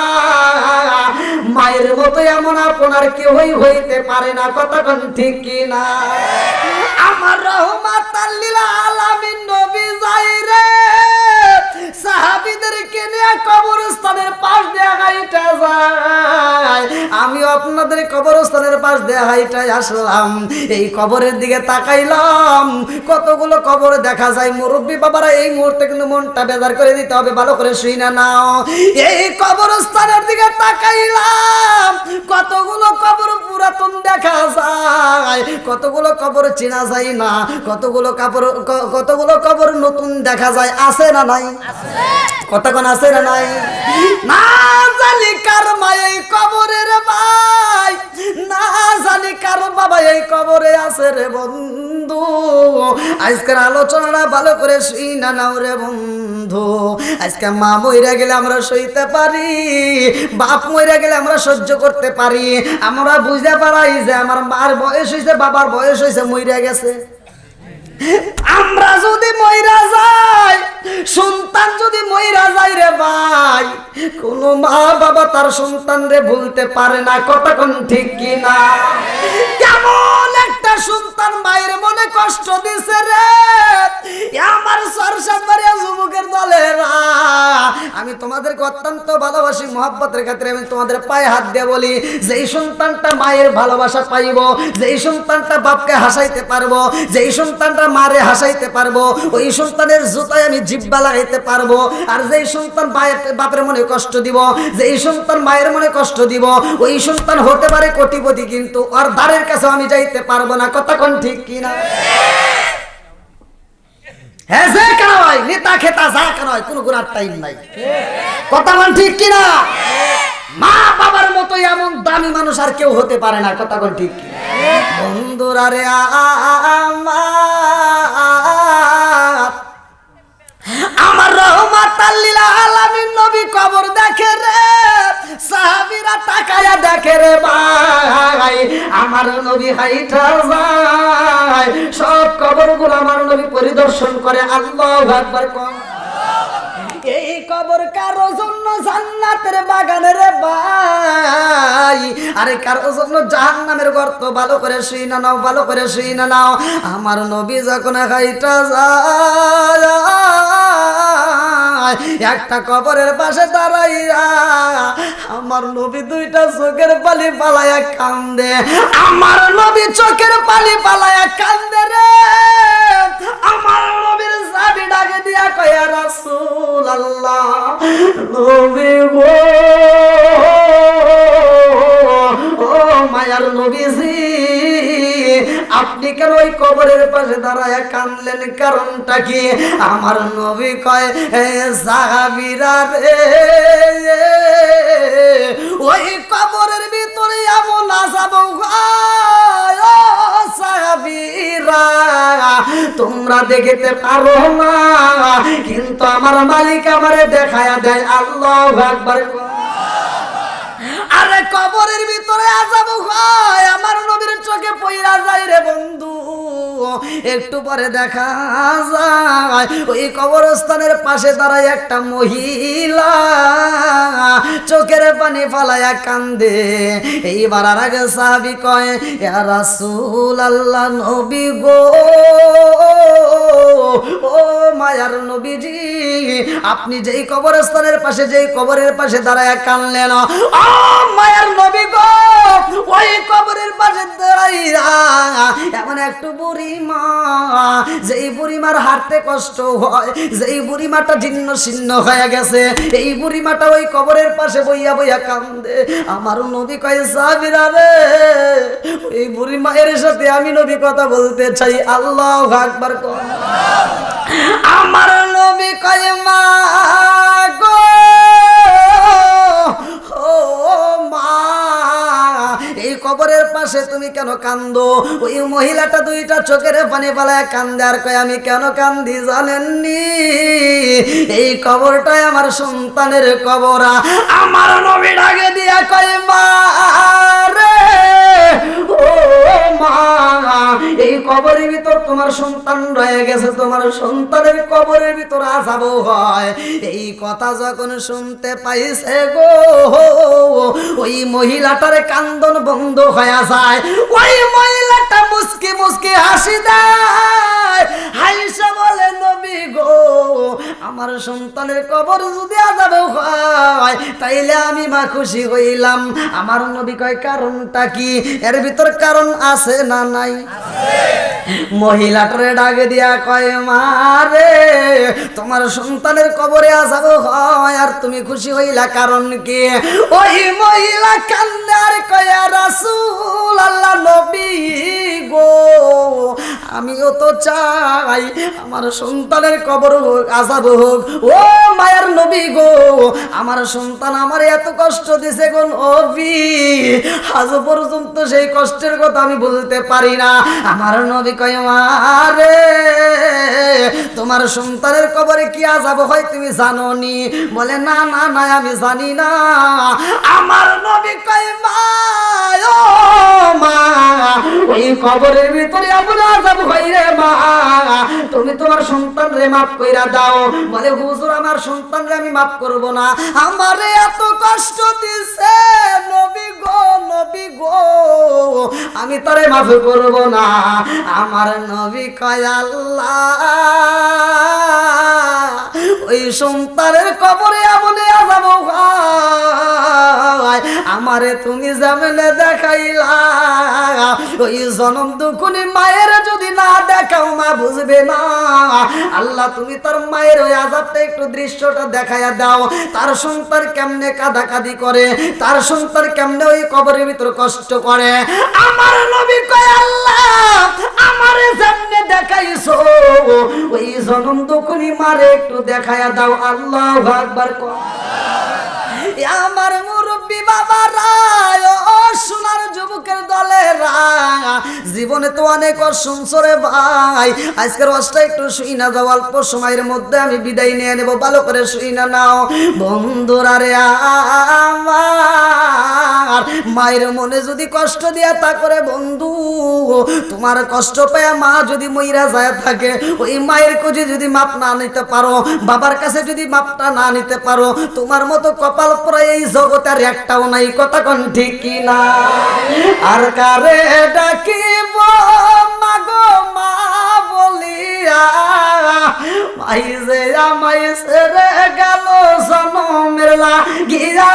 মায়ের মতো এমন আপনার কেউই হইতে পারে না। কতক্ষণ ঠিক কিনা? আমার রহমাতাল লিল আলামিন নবী যাইরে সাহাবীদেরকে নিয়ে কবরস্থানের পাশ দিয়ে গাইটা যায়। আমিও আপনাদের কবরস্থানের পাশ দিয়ে হাইটাই আসলাম, এই কবরের দিকে তাকাইলাম, কতগুলো কবর দেখা যায়। মুরব্বী বাবারা এই মুহূর্তে কিন্তু মনটা বেজার করে দিতে হবে, ভালো করে শুই না নাও। এই কবরস্থানের দিকে তাকাইলাম, কতগুলো কবর পুরাতন দেখা যায়, কতগুলো কবর চেনা যায় না, কতগুলো কবর নতুন দেখা যায়। আছে না নাই? কতক্ষণ আছে না নাই? না জানি কার মা এই কবরে রে ভাই, না জানি কার বাবা এই কবরে আছে রে বন্ধু। আজকের আলোচনাটা ভালো করে শুই না নাও রে বন্ধু। আজকে মা মইরা গেলে আমরা সইতে পারি, বাপ মইরা গেলে আমরা সহ্য করতে পারি, আমরা বুঝতে পারি যে আমার মার বয়স হয়েছে, বাবার বয়স হয়েছে, মইরা গেছে। আমরা যদি মইরা যাই, সন্তান যদি মইরা যায় রে ভাই, কোন মা বাবা তার সন্তান রে ভুলতে পারে না। কতক্ষণ ঠিক কি না? কেমন একটা সন্তান মায়ের মনে কষ্ট দিছে রে আমার সরসাবাড়িয়া যুবকের দলেরা। আমি তোমাদেরকে অত্যন্ত ভালোবাসি, মহব্বতের ক্ষেত্রে আমি তোমাদের পায়ে হাত দিয়ে বলি, যেই সন্তানটা মায়ের ভালোবাসা পাইব, যেই সন্তানটা বাপকে হাসাইতে পারবো, যেই সন্তানটা মারে হাসাইতে পারবো, ওই সন্তানের জুতায় আমি জিব্বা লাগাইতে পারবো। আর যেই সন্তান বাপের মনে কষ্ট দিব, যেই সন্তান মায়ের মনে কষ্ট দিব, ওই সন্তান হতে পারে কোটিপতি, কিন্তু ওর দ্বারের কাছে আমি যাইতে পারবো না। কতক্ষণ ঠিক কিনা? হ্যাঁ, যে কেন হয় নেতা খেতা যা কেন হয়, কোনো গুণার টাইম নাই। কতক্ষণ ঠিক কিনা? মা বাবার মতো এমন দামি মানুষ আর কেউ হতে পারে না। কতক্ষণ ঠিক কিনা? বন্ধুরা রে আমার রহমাতাল লিল আলামিন নবী কবর দেখে রে, সাহাবীরা তাকায়া দেখে রে ভাই, আমার নবী হাইটা যায়, সব কবরগুলো আমার নবী পরিদর্শন করে। আল্লাহু আকবার। এই কবর কারো জন্য জান্নাতের বাগানের ভাই, আরে কারো জন্য জাহান্নামের গর্ত। ভালো করে শুই না নাও, ভালো করে শুই না নাও। আমার নবী যখন হাইটা যায়, একটা কবরের পাশে দাঁড়াইয়া আমার নবী দুইটা চোখের পানি পালায়া কান্দে। আমার নবী চোখের পানি পালায়া কান্দে রে। আমার নবীর চাবি ডাকে দিয়া কয়া রাসূলুল্লাহ, নবী গো, ও মায়ার নবীজি, আপনি কেন ওই কবরের পাশে দাঁড়ায় কাঁদলেন? কারণটা কি? আমার নবী কয়, সাহাবীরা রে, ওই কবরের ভিতরে এমন আযাব হয়, ও সাহাবীরা, তোমরা দেখিতে পারো না, কিন্তু আমার মালিক আমারে দেখায়া দেয়। আল্লাহু আকবার। আরে কবরের ভিতরে আযাব হয়, আমার নবীর চোখে পইরা যায় রে বন্ধু। একটু পরে দেখা যায় ওই কবরস্থানের পাশে দাঁড়ায় একটা মহিলা, চোখের পানি ফালায়া কান্দে। এইবার আর আগে সাহাবী কয়, ইয়া রাসূলুল্লাহ, নবী গো, ও মায়ার নবীজি, আপনি যেই কবরস্থানের পাশে, যেই কবরের পাশে দাঁড়ায়া কানলেন, ও মায়ার নবী গো, ওই কবরের পাশে দাঁড়াইয়া এমন একটু বুড়ি মা, যেই বুড়িমার হাঁটতে কষ্ট হয়, যেই বুড়িমাটা জীর্ণ শীর্ণ হয়ে গেছে, এই বুড়িমাটা ওই কবরের পাশে বইয়া বইয়া কান্দে। আমার নবী কয়, সাহাবীরা রে, ওই বুড়ি মায়ের সাথে আমি নবী কথা বলতে চাই। আল্লাহু আকবার। আমার নবী কয়, মা গো, ও মা, এই কবরের পাশে তুমি কেন কান্দো? ওই মহিলাটা দুইটা চোখের পানি পালায় কান্দে আর কয়, আমি কেন কান্দি জানেননি? এই কবরটাই আমার সন্তানের কবর। আমার নবী ডাকে দিয়া কয়, মা রে, ও মা, এই কবরের ভিতর তোমার সন্তান রয়ে গেছে, তোমার সন্তানের কবরের ভিতর আযাব হয়। এই কথা যখন শুনতে পাইছে গো, ওই মহিলাটার কান্দন বন্ধ হয়ে যায়। ওই মহিলাটা মুস্কি মুস্কি হাসি দেয়, হাইসা বলে নবী গো আমার সন্তানের কবর যদি আযাবে হয় তাইলে আমি মা খুশি হইলাম। আমার নবী কয় কারণটা কি? এর ভিতর কারণ আছে না নাই? মহিলাটারে ডাকে দিয়া কয় মা রে তোমার সন্তানের কবরে আযাব হয় আর তুমি খুশি হইলা কারণ কি? ওই মহিলা কান্দে আর কয় রাসূল আল্লাহ নবী গো আমিও তো চাই আমার সন্তানের কবর হোক আযাব হোক। ও মায়ের নবী গো আমার সন্তান আমার এত কষ্ট দিছে গো নবী, আজ পর্যন্ত সেই কষ্টের কথা আমি বলতে পারি না। আমার নবী কয় মা রে তোমার সন্তানের কবরে কি আযাব হয় তুমি জানো নি? বলে না না না আমি জানি না। আমার নবী কয় মা ও মা ওই কবরের ভিতরে এমন আযাব হয় রে মা তুমি তোমার সন্তানরে মাফ কইরা দাও। বলে হুজুর আমার সন্তানরে আমি মাফ করব না, আমারে এত কষ্ট দিছে নবী গো আমি তারে মাফ করব না। আমার নবী কয় আল্লাহ ওই সন্তানের কবরে এমন আযাব হয় আমারে তুমি জামেলে দেখাইলা, ওই জনম দুঃখনি মায়ের যদি না দেখাও মা বুঝবে না। আল্লাহ তুমি তার মায়ের ওই আযাবটা একটু দৃশ্যটা দেখাইয়া দাও, তার সন্তান কেমনে কাঁদাকাঁদি করে, তার সন্তান কেমনে ওই কবরের ভিতর কষ্ট করে। আমার নবী কয় আল্লাহ আমারে যেমনে দেখাইছো ওই জনম দুঃখনি মারে একটু দেখাইয়া দাও। আল্লাহু আকবার কর। আমার মুরব্বী বাবারা ও সোনার যুবকের দলেরা জীবনে তো অনেক শুনছো রে ভাই, আজকের ওয়াজটা একটু শুই না যাও, অল্প সময়ের মধ্যে আমি বিদায় নিয়ে নেব, ভালো করে শুই না নাও। বন্ধুরা রে আমার মায়ের মনে যদি কষ্ট দিয়া তা করে বন্ধু তোমার কষ্ট পায় মা যদি মইরা যায় থাকে ওই মায়ের কাছে যদি মাপ না নিতে পারো, বাবার কাছে যদি মাপটা না নিতে পারো, তোমার মতো কপাল পরে এই জগতে আর একটাও নাই। কথা কোন ঠিক কি না? আর কারে ডাকিব মাগো মা বলিয়া মাই যে আমায় ছেড়ে গেল জনমের লাগিয়া,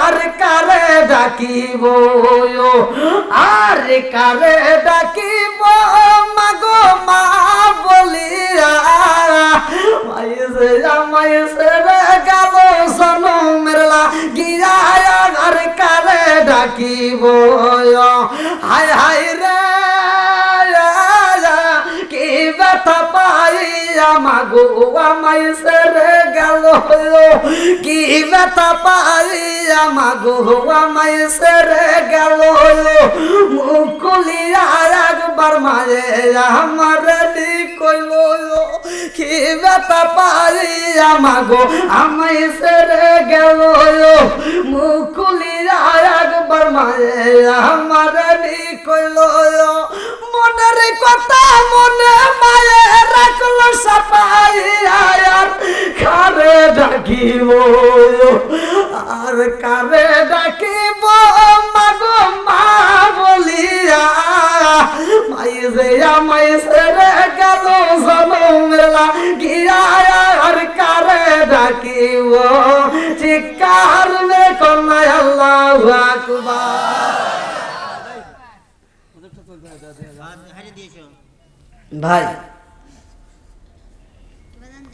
আর কারে ডাকিব আর কারে ডাকিব মাগো মা বলিয়া মাই যে আমায় ছেড়ে গেল জনমের লাগিয়া, আর কারে ডাকিব হায় হায় রে কি ব্যথা পাইয়া মাগো আমায় ছেড়ে গেল, কি ব্যথা পাইয়া মাগো আমায় ছেড়ে গেল, মুখ খুলিয়া একবার মায়ে আমার কইল, কি ব্যথা পাইয়া মাগো আমায় ছেড়ে গেল, মুখ খুলিয়া একবার মায়ে আমার কইল, মনের কথা মনে মায়ে রাখলো সাপাইয়া, আর কারে ডাকিব আর কারে ডাকিব মাগো মা বলিয়া মাই যে আমায় ছেড়ে গেল জনমের লাগিয়া, আর কারে ডাকিব চিৎকার মে কন্যা আল্লাহু আকবার। ভাই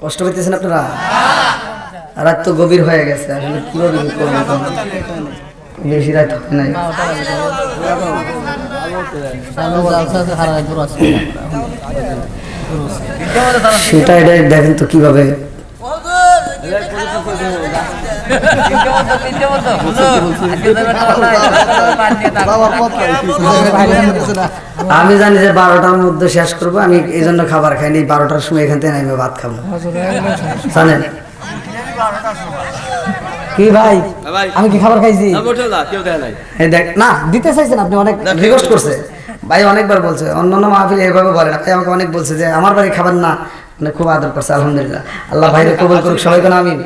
কষ্ট পেতেছেন আপনারা? রাত তো গভীর হয়ে গেছে, আসলে কিভাবে বেশি রাত হয় নাই। সেটা এটাই দেখেন তো কিভাবে আমি জানি যে 12টার মধ্যে শেষ করবো, আমি এই জন্য খাবার খাইনি। 12টার সময় এখান থেকে আমি ভাত খাবো জানেন কি ভাই? আমি কি খাবার খাইছি? দেখ না দিতে চাইছেন আপনি, অনেক রিকোয়েস্ট করছে ভাই, অনেকবার বলছে, অন্যান্য মাহফিল এভাবে বলে না ভাই, আমাকে অনেক বলছে যে আমার বাড়ি খাবার না, মানে খুব আদর করছে। আলহামদুলিল্লাহ, আল্লাহ ভাইরে কবুল করুক সবাইকে আমিন।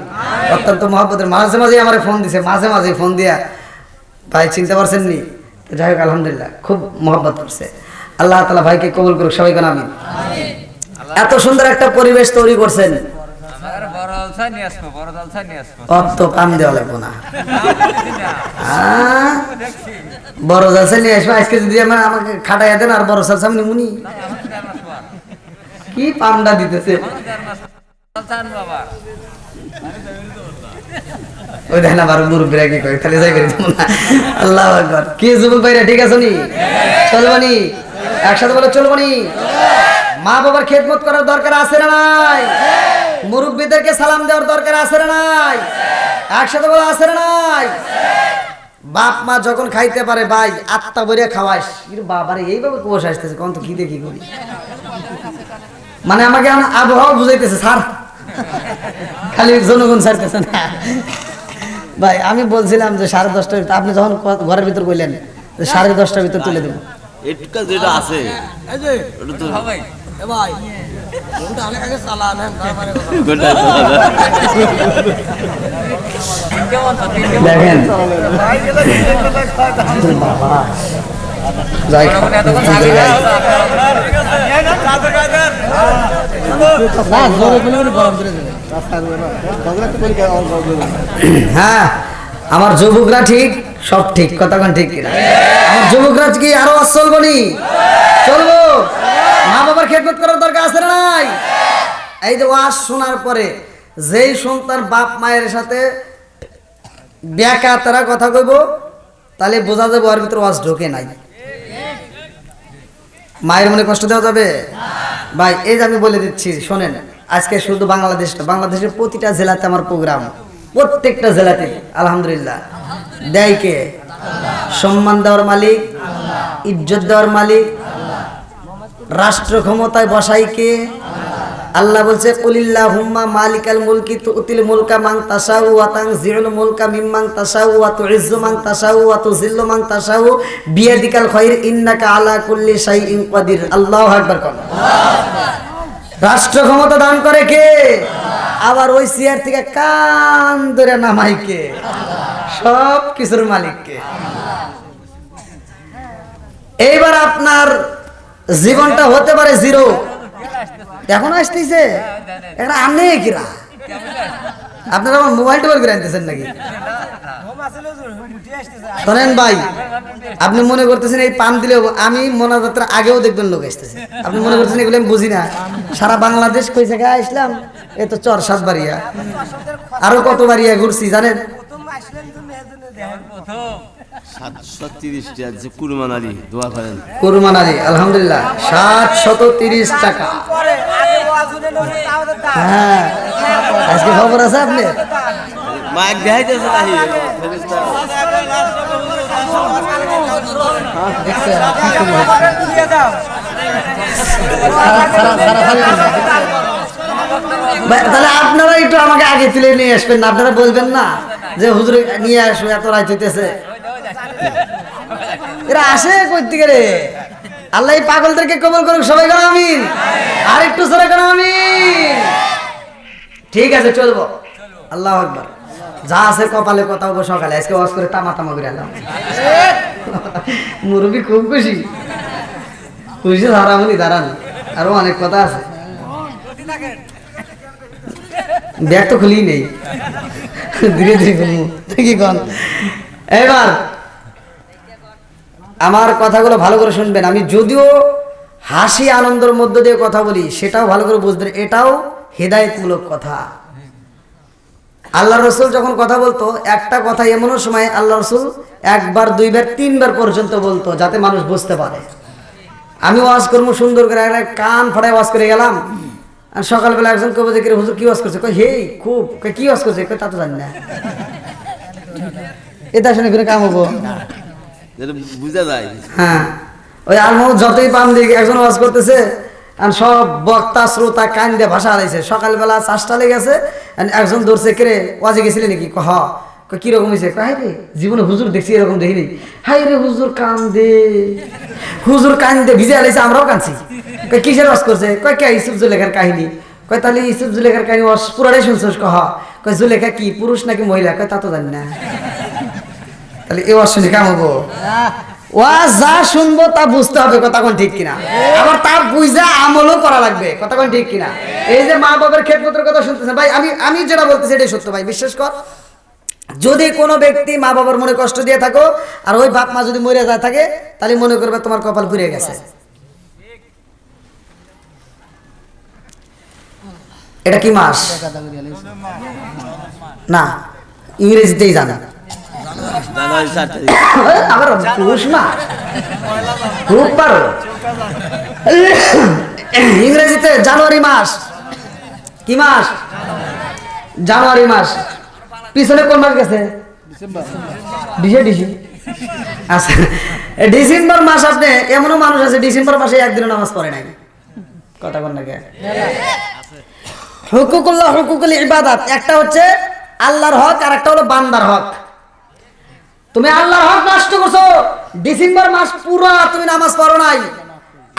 অত্যন্ত মহব্বতের মাঝে মাঝে আমার ফোন দিছে, মাঝে মাঝে ফোন দিয়া ভাই চিনতে পারছেন নি, যাই হোক আলহামদুলিল্লাহ খুব মহব্বত করছে। আল্লাহ তাআলা ভাইকে কবুল করুক, সবাই কোন আমিন। এত সুন্দর একটা পরিবেশ তৈরি করছেন, অত কাম দেওয়া লাগবো না। বড় জালসা নিয়ে আসবো আজকে, যদি আমাকে খাটাইয়া দেন আর বড় জালসা আমি নিমুনি। কি পামটা দিতেছে ওই দেখেন আবার মুরব্বীরা কি করে, তাহলে যাই বেরিয়ে না। আল্লাহু আকবার। কি যুবক ভাইরা ঠিক আছে নি? চলবনি একসাথে বলে চলবনি। মা বাবার খেদমত করার দরকার আছে না নাই? মুরব্বীদেরকে সালাম দেওয়ার দরকার আছে না নাই? একসাথে বলে আছে না নাই? বাপ মা যখন খাইতে পারে ভাই আত্মা ভরিয়া খাওয়াইস, কিন্তু বাবারে এইভাবে কোষ আসতেছে কোন তো কি দেখি করি, মানে আমাকে আবহাওয়া বুঝাইতেছে স্যার, খালি জনগণ ছাড়তেছে না ভাই। আমি বলছিলাম যে 10:30টার ভিতরে, আপনি যখন ঘরের ভিতর কইলেন যে 10:30টার ভিতর তুলে দেবো, এটা যেটা আছে ওটা তো ভাই ভাই কোনটা অনেক আগে চালান দেখেন হ্যাঁ আমার যুবকরা ঠিক, সব ঠিক, কতক্ষণ ঠিক কিনা? আমার যুবকরা কি আরো চলবো নি? চলবো। মা বাবার খেদমত করার দরকার আছে না নাই? এই যে ওয়াজ শোনার পরে যেই সন্তান বাপ মায়ের সাথে ব্যাকা তারা কথা কইব, তাহলে বোঝা যাবে ওর ভিতরে ওয়াজ ঢোকে নাই। মায়ের মনে কষ্ট দেওয়া যাবে ভাই। এই যে আমি বলে দিচ্ছি শোনেন, আজকে শুধু বাংলাদেশের প্রতিটা জেলাতে আমার প্রোগ্রাম, প্রত্যেকটা জেলাতে আলহামদুলিল্লাহ। দেয় কে? সম্মান দেওয়ার মালিক, ইজ্জত দেওয়ার মালিক, রাষ্ট্র ক্ষমতায় বসাই কে? আল্লাহ বলছে কুলিল্লাহুম্মা মালিকাল মুলকি তুতিল মুলকা মান তাশাউ ওয়া তানজিউল মুলকা মিম্মান তাশাউ ওয়া তুইজ্জু মান তাশাউ ওয়া তুযিল্লু মান তাশাউ বিয়াদিকাল খায়র ইন্নাকা আলা কুল্লি শাইইন কাদির। আল্লাহু আকবার। রাষ্ট্র ক্ষমতা দান করে কে? আবার ওই চেয়ার থেকে কান ধরে নামাই কে? সব কিছুর মালিক কে? এইবার আপনার জীবনটা হতে পারে জিরো, এখন আসতেছে এটা আনে কিরা? আপনারা আমার মোবাইল টোবাইল করে আনতেছেন নাকি? শোনেন ভাই, আপনি মনে করতেছেন এই পান দিলে, আমি মোনাজাতের আগেও দেখবেন লোক আসতেছে, আপনি মনে করতেছেন এগুলো আমি বুঝি না? সারা বাংলাদেশ কই জায়গায় আসলাম, এ তো চর 7 বাড়িয়া, আরো কত বাড়িয়া ঘুরছি জানেন? 730 যে কুরবান আলী দোয়া করেন, কুরবান আলী আলহামদুলিল্লাহ 730 টাকা। হ্যাঁ আজকে খবর আছে আপনি? মাইক দেখাইতেছে নাহি ফেরেশতা তাহলে আপনারা একটু আমাকে আগে তুলে নিয়ে আসবেন না? আপনারা বলবেন না যে হুজুর নিয়ে আসবে, এত রাত হইতেছে? এরা আসে কই থেকে রে? আল্লাহ এই পাগলদেরকে কবুল করুক, সবাই করো আমিন। আর একটু সরে করো আমিন। ঠিক আছে চলবো। আল্লাহু আকবার। যা আছে কপালে কথা হবে সকালে, আজকে ওয়াজ করে তামা তামা করে এলাম। মুরব্বি খুব খুশি, খুশি দাঁড়াবনি, দাঁড়ান, আরো অনেক কথা আছে। ব্যাগ তো খুলি নেই, ধীরে ধীরে খুলবো কি কন? এবার আমার কথাগুলো ভালো করে শুনবেন। আমি যদিও হাসি আনন্দের মধ্য দিয়ে কথা বলি, সেটাও ভালো করে বুঝবেন, এটাও হেদায়েতমূলক কথা। আল্লাহ রসুল যখন কথা বলতো, একটা কথা এমনও সময় আল্লাহ রসুল 1 বার 2 বার 3 বার পর্যন্ত বলতো, যাতে মানুষ বুঝতে পারে। আমি ওয়াজ করবো সুন্দর করে, কান ফাটায় ওয়াজ করে গেলাম, আর সকালবেলা একজন কবে যে হুজুর কি ওয়াজ করছে, কই হে খুব, কি ওয়াজ করছে, তা তো জানি না, এটা শুনে করে কাম হবো, বুঝা যায়। হ্যাঁ ওই আলমোহম্মদ যতই পাম দিকে একজন ওয়াজ করতেছে, আর সব বক্তা শ্রোতা কান দিয়ে ভাষা হারাইছে। সকালবেলা 4টা লেগেছে, একজন ধরছে কেরে ওয়াজে গেছিলেন নাকি? হ। কিরকম হয়েছে? হাই রে জীবনে হুজুর দেখছি এরকম দেখিনি। হাই রে হুজুর কান্দে, হুজুর কান্দে ভিজে হারাইছে, আমরাও কাঁদছি। কিসের ওয়াজ করছে? কয় কে ইউসুফ জুলেখার কাহিনী। কয় তাহলে ইউসুফ জুলেখার কাহিনী পুরাটাই শুনছিস? কয় জুলেখা কি পুরুষ নাকি মহিলা? কয় তা তো জানি না। তাহলে এ ওয়াজ শুনে কাম হবো? ওয়াজ যা শুনবো তা বুঝতে হবে, কথা কোন ঠিক কিনা, আবার তা বুঝা আমলও করা লাগবে, কথা কোন ঠিক কিনা। এই যে মা বাবার খেদমতের কথা শুনতেছেন ভাই, আমি যেটা বলতেছি এটাই সত্য ভাই, বিশ্বাস কর। যদি কোনো ব্যক্তি মা বাবার মনে কষ্ট দিয়ে থাকো আর ওই বাপ মা যদি মরে যায় থাকে, তাহলে মনে করবে তোমার কপাল ঘুরে গেছে। এটা কি মাস? না, ইংরেজিতেই জানা। আবার পুষ মাস খুব পারো ইংরেজিতে জানুয়ারি মাস। কি মাস? জানুয়ারি মাস। পিছনে কোন মাস গেছে? আচ্ছা, ডিসেম্বর মাস। আপনি এমনও মানুষ আছে ডিসেম্বর মাসে একদিনও নামাজ পড়ে নাই, কথা কোন নাকি। হুকুকুল্লাহ, হুকুকুল ইবাদাত, একটা হচ্ছে আল্লাহর হক আর একটা হলো বান্দার হক। তুমি আল্লাহর হক নষ্ট করছো, ডিসেম্বর মাস পুরো তুমি নামাজ পড়ো নাই।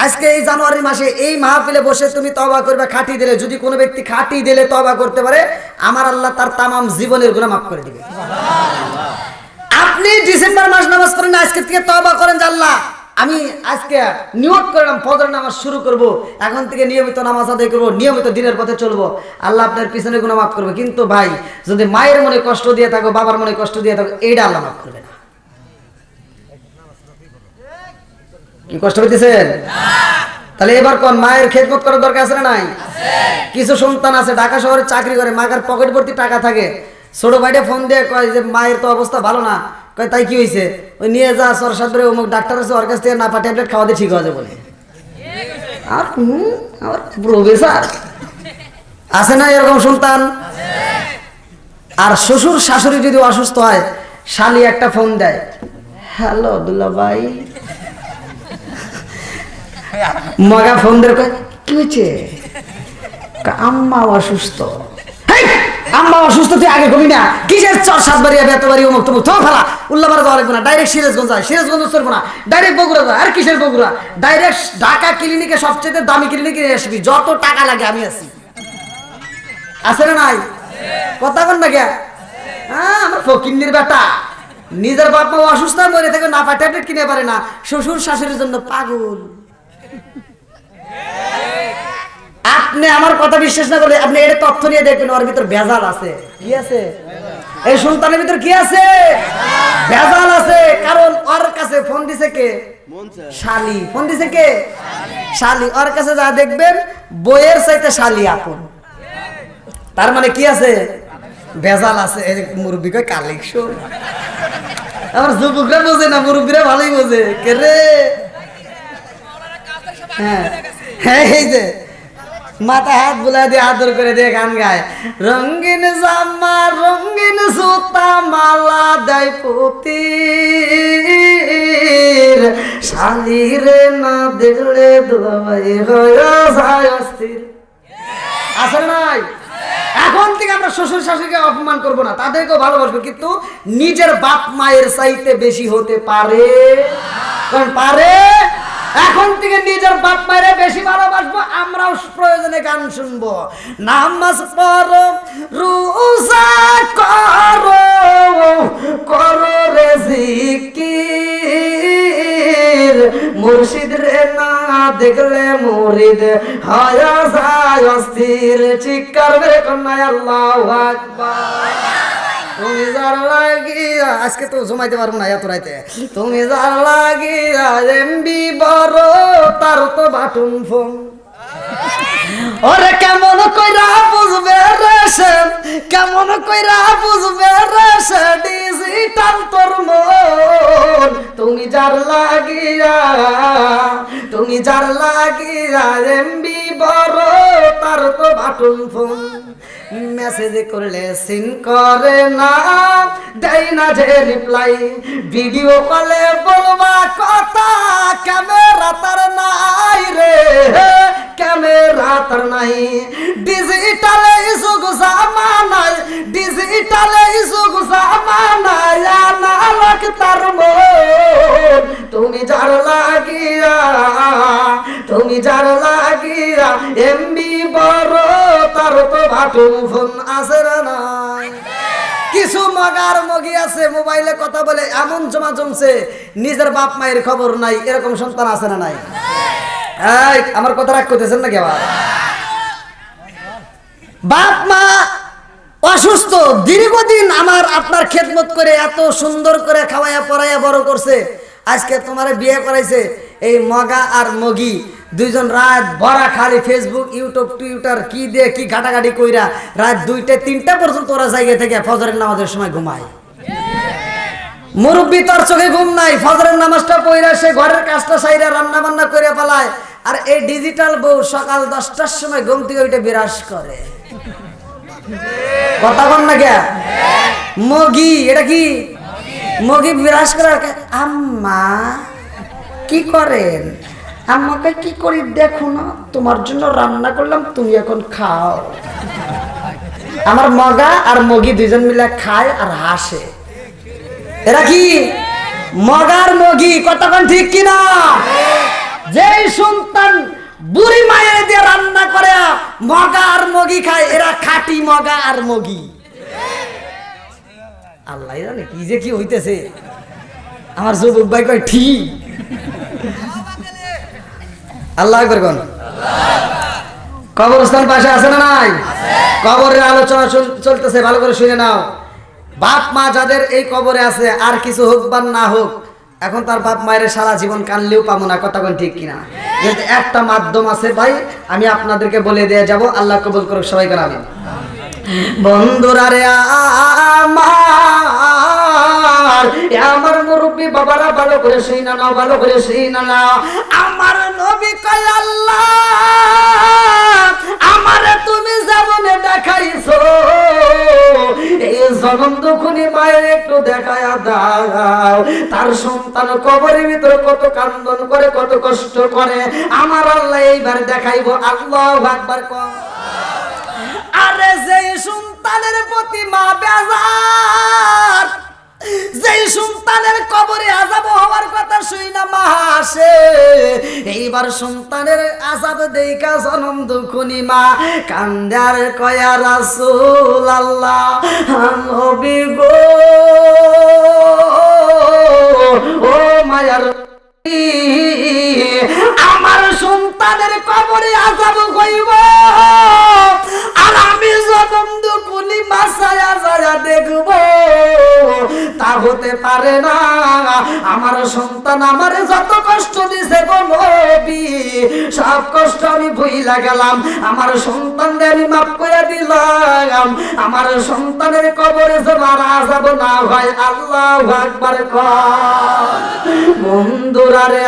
আজকে এই জানুয়ারি মাসে এই মাহফিলে বসে তুমি তওবা করবে খাঁটি দিলে, যদি কোনো ব্যক্তি খাঁটি দিলে তওবা করতে পারে, আমার আল্লাহ তার তামাম জীবনের গুনাহ মাফ করে দিবে। আপনি ডিসেম্বর মাস নামাজ পড়েন না, আজকে থেকে তওবা করেন যে আল্লাহ আমি আজকে নিয়ত করলাম ফজর নামাজ শুরু করব, এখন থেকে নিয়মিত নামাজ আদায় করব, নিয়মিত দিনের পথে চলবো, আল্লাহ আপনার পিছনে গুনাহ মাফ করবে। কিন্তু ভাই যদি মায়ের মনে কষ্ট দিয়ে থাকো, বাবার মনে কষ্ট দিয়ে থাকো, এইটা আল্লাহ মাফ করবে না। কি কষ্ট হইতেছেন? তাহলে এবার কোন মায়ের খেদমত করার দরকার আছে না নাই? কিছু সন্তান আছে ঢাকা শহরে চাকরি করে, মাগার পকেট ভর্তি টাকা থাকে, ছোট ভাইটা ফোন দিয়ে কয় যে মায়ের তো অবস্থা ভালো না, কয় তাই কি হয়েছে, ওই নিয়ে যা সরসাদরে অমুক ডাক্তার আছে, ওর কাছ থেকে নাপা ট্যাবলেট খাওয়াতে ঠিক হয়ে যাবে বলে। আর আমার প্রফেসর আছে না এরকম সন্তান? আর শ্বশুর শাশুড়ি যদি অসুস্থ হয়, শালি একটা ফোন দেয়, হ্যালো দুলা ভাই, মগা ফোন দিয়ে কয় কি হয়েছে, আম্মা অসুস্থ। আম্মা অসুস্থ তুই আগে কবি না, কিসের চর সাতবাড়ি এতবাড়ি অমুক তমুক, তো ফেলা উল্লাপাড়া যাওয়া লাগবে না, ডাইরেক্ট সিরাজগঞ্জ যায়, সিরাজগঞ্জ চলবো না, ডাইরেক্ট বগুড়া যায়। আর কিসের বগুড়া, ডাইরেক্ট ঢাকা ক্লিনিকে, সবচেয়ে দামি ক্লিনিকে আসবি, যত টাকা লাগে আমি আছি। আছে না নাই? কথা বল না কে? হ্যাঁ, আমার ফকিন্নির বেটা নিজের বাপ মা অসুস্থ মরে থেকে নাপা ট্যাবলেট কিনে পারে না, শ্বশুর শাশুড়ির জন্য পাগল। আপনি আমার কথা বিশ্বাস না করলে আপনি এটা তথ্য নিয়ে দেখবেন, ওর ভিতর ভেজাল আছে। কি আছে? এই সন্তানের ভিতর কি আছে? ভেজাল আছে। কারণ ওর কাছে ফোন দিছে কে? শালি। ফোন দিছে কে? শালি। ওর কাছে যা দেখবেন বইয়ের চাইতে শালি আপন। তার মানে কি আছে? ভেজাল আছে। মুরব্বী কয় কালেকশন। আমার যুবকরা বোঝে না, মুরব্বীরা ভালোই বোঝে। কে রে? হ্যাঁ হ্যাঁ, এই যে মাথা হাত বুলা দিয়ে আদর করে দিয়ে গান গায়, রঙিন জামা রঙিন সুতা মালা দেয় পুতি, শালি রে না দেখলে দুলাভাই হয়ে যায় অস্থির। আছে নাই? এখন থেকে আমরা শ্বশুর শাশুড়িকে অপমান করব না, তাদেরকেও ভালোবাসবো, কিন্তু নিজের বাপ মায়ের চাইতে বেশি হতে পারে। কারণ পারে। এখন থেকে নিজের বাপ মায়ের বেশি ভালোবাসবো, আমরাও প্রয়োজনে গান শুনবো। নামাজ পড়ো, রোজা করো, করো রে জিকির, মুর্শিদ রে না দেখলে মুরিদ হয় যায় অস্থির। চিৎকার করে কন্যা আল্লাহু আকবার। তুমি যার লাগিয়া, আজকে তো জমাইতে পারবো না এত রাইতে, তুমি যার লাগিয়া এমবি বড়, তার তো বাটন ফোন। ওরে কেমন কইরা বুঝবে রে সে, কেমন কইরা বুঝবে রে সে ডিজিটাল তোর মন। তুমি যার লাগিয়া, তুমি যার লাগিয়া এমবি বড়, তার তো বাটন ফোন। মেসেজ করলে সিন করে না, দেয় না যে রিপ্লাই, ভিডিও কলে বলবা কথা, ক্যামেরা তার নাই রে, ক্যামেরা তার নাই। ডিজিটালে যুগ জামানায়, ডিজিটালে যুগ জামানায়, আনালক তার মন। তুমি যার লাগিয়া, তুমি যার লাগিয়া এমবি বড়, তার তো বাটন ফোন আছে না নাই? কিছু মগার মগি আছে মোবাইলে কথা বলে এমন জমা জমছে নিজের বাপ মায়ের খবর নাই, এরকম সন্তান আছে না নাই? এই আমার কথা রাগ করতেছেন নাকি? আবার বাপ মা অসুস্থ, দীর্ঘদিন আমার আপনার খেদমত করে এত সুন্দর করে খাওয়াইয়া পড়াইয়া বড় করছে, আজকে তোমার বিয়ে করাইছে এই মগা আর মগি দুইজন রাত ভরা খালি ফেসবুক ইউটিউব টুইটার কি দিয়ে কি ঘাটাঘাটি কইরা রাত 2টা 3টা পর্যন্ত ওরা জায়গা থেকে ফজরের নামাজের সময় ঘুমায়। মুরব্বি তোর চোখে ঘুম নাই, ফজরের নামাজটা পড়া সে ঘরের কাজটা সাইরা রান্না বান্না করে পালায়, আর এই ডিজিটাল বউ সকাল 10টার সময় ঘুম থেকে ওইটা বিরাজ করে। কথা বল না কে? মগি, এটা কি মগি বিরাজ করে। আম্মা কি করেন? আম্মাকে কি করি দেখো না, তোমার জন্য রান্না করলাম, তুমি এখন খাও। আমার মগা আর মগি দুইজন মিলে খায় আর হাসে। এরা কি মগার মগি? কতক্ষণ ঠিক কিনা? যেই সন্তান বুড়ি মায়ের দিয়ে রান্না করে মগা আর মগি খায়, এরা খাঁটি মগা আর মগি। আল্লাহ জানে কি যে কি হইতেছে। আমার যুবক ভাই কয় ঠিক। আল্লাহ আকবার কোন? কবরস্থান পাশে আছে না নাই? কবরের আলোচনা চলতেছে, ভালো করে শুনে নাও। বাপ মা যাদের এই কবরে আছে, আর কিছু হোক বা না হোক, এখন তার বাপ মায়ের সারা জীবন কানলেও পাবো না। কথা কোন ঠিক কিনা? একটা মাধ্যম আছে ভাই, আমি আপনাদেরকে বলে দিয়ে যাব। আল্লাহ কবুল করুক সবাই করে আমিন। বন্ধুরা রে আমার মুরব্বী বাবারা ভালো করে শুই না নাও, ভালো করে শুই না নাও। আমার নবী কয় আল্লাহ আমারে তুমি যেমনে দেখাইছো, এই জনম দুখুনি মায়ের একটু দেখায়া দাও। তার সন্তান কবরের ভিতরে কত কান্দন করে, কত কষ্ট করে, আমার আল্লাহ এইবার দেখাইবো। আল্লাহু আকবার কও। আরে যেই সন্তানের প্রতি মা বেজার, যেই সন্তানের কবরে আযাব হওয়ার কথা শুই না মা হাসে, এইবার সন্তানের আযাব দেইকা জনম দুখুনি মা কান্দার কয়া রাসূলুল্লাহ নবী গো, ও মায়ার আমার সন্তানের কবরে আযাব হইব, আর আমি জনম দুখুনি মাসায়া যায়া দেখব, তা হতে পারে না। আমার সন্তান আমারে যত কষ্ট দিছে গো নবী, সব কষ্ট আমি ভুইলা গেলাম, আমার সন্তানকে আমি মাফ করে দিলাম। আমার সন্তানের কবরে যেন আর আযাব না হয়। আল্লাহু আকবার কর। বন্ধুরা রে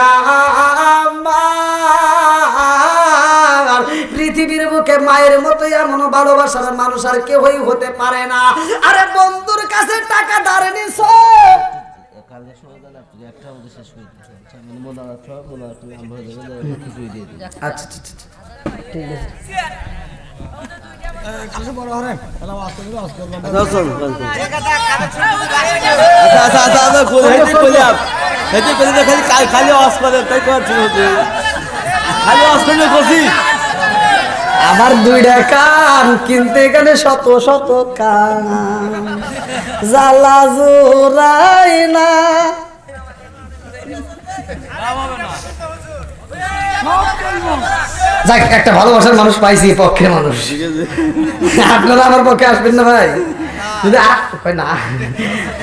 আমার পৃথিবীর বুকে মায়ের মতো এমন ভালোবাসার মানুষ আর কেউই হতে পারে না। আরে বন্ধুর কাছে টাকা ধার নিছ, আচ্ছা ঠিক আছে। খালি অস করে তাই খালি অস করে করছি। আমার 2টা কান কিন্তু এখানে শত শত কান, জ্বালা জোড়াই না। যাক, একটা ভালোবাসার মানুষ পাইছি, পক্ষের মানুষ। আপনারা আমার পক্ষে আসবেন না ভাই? যদি কয় না,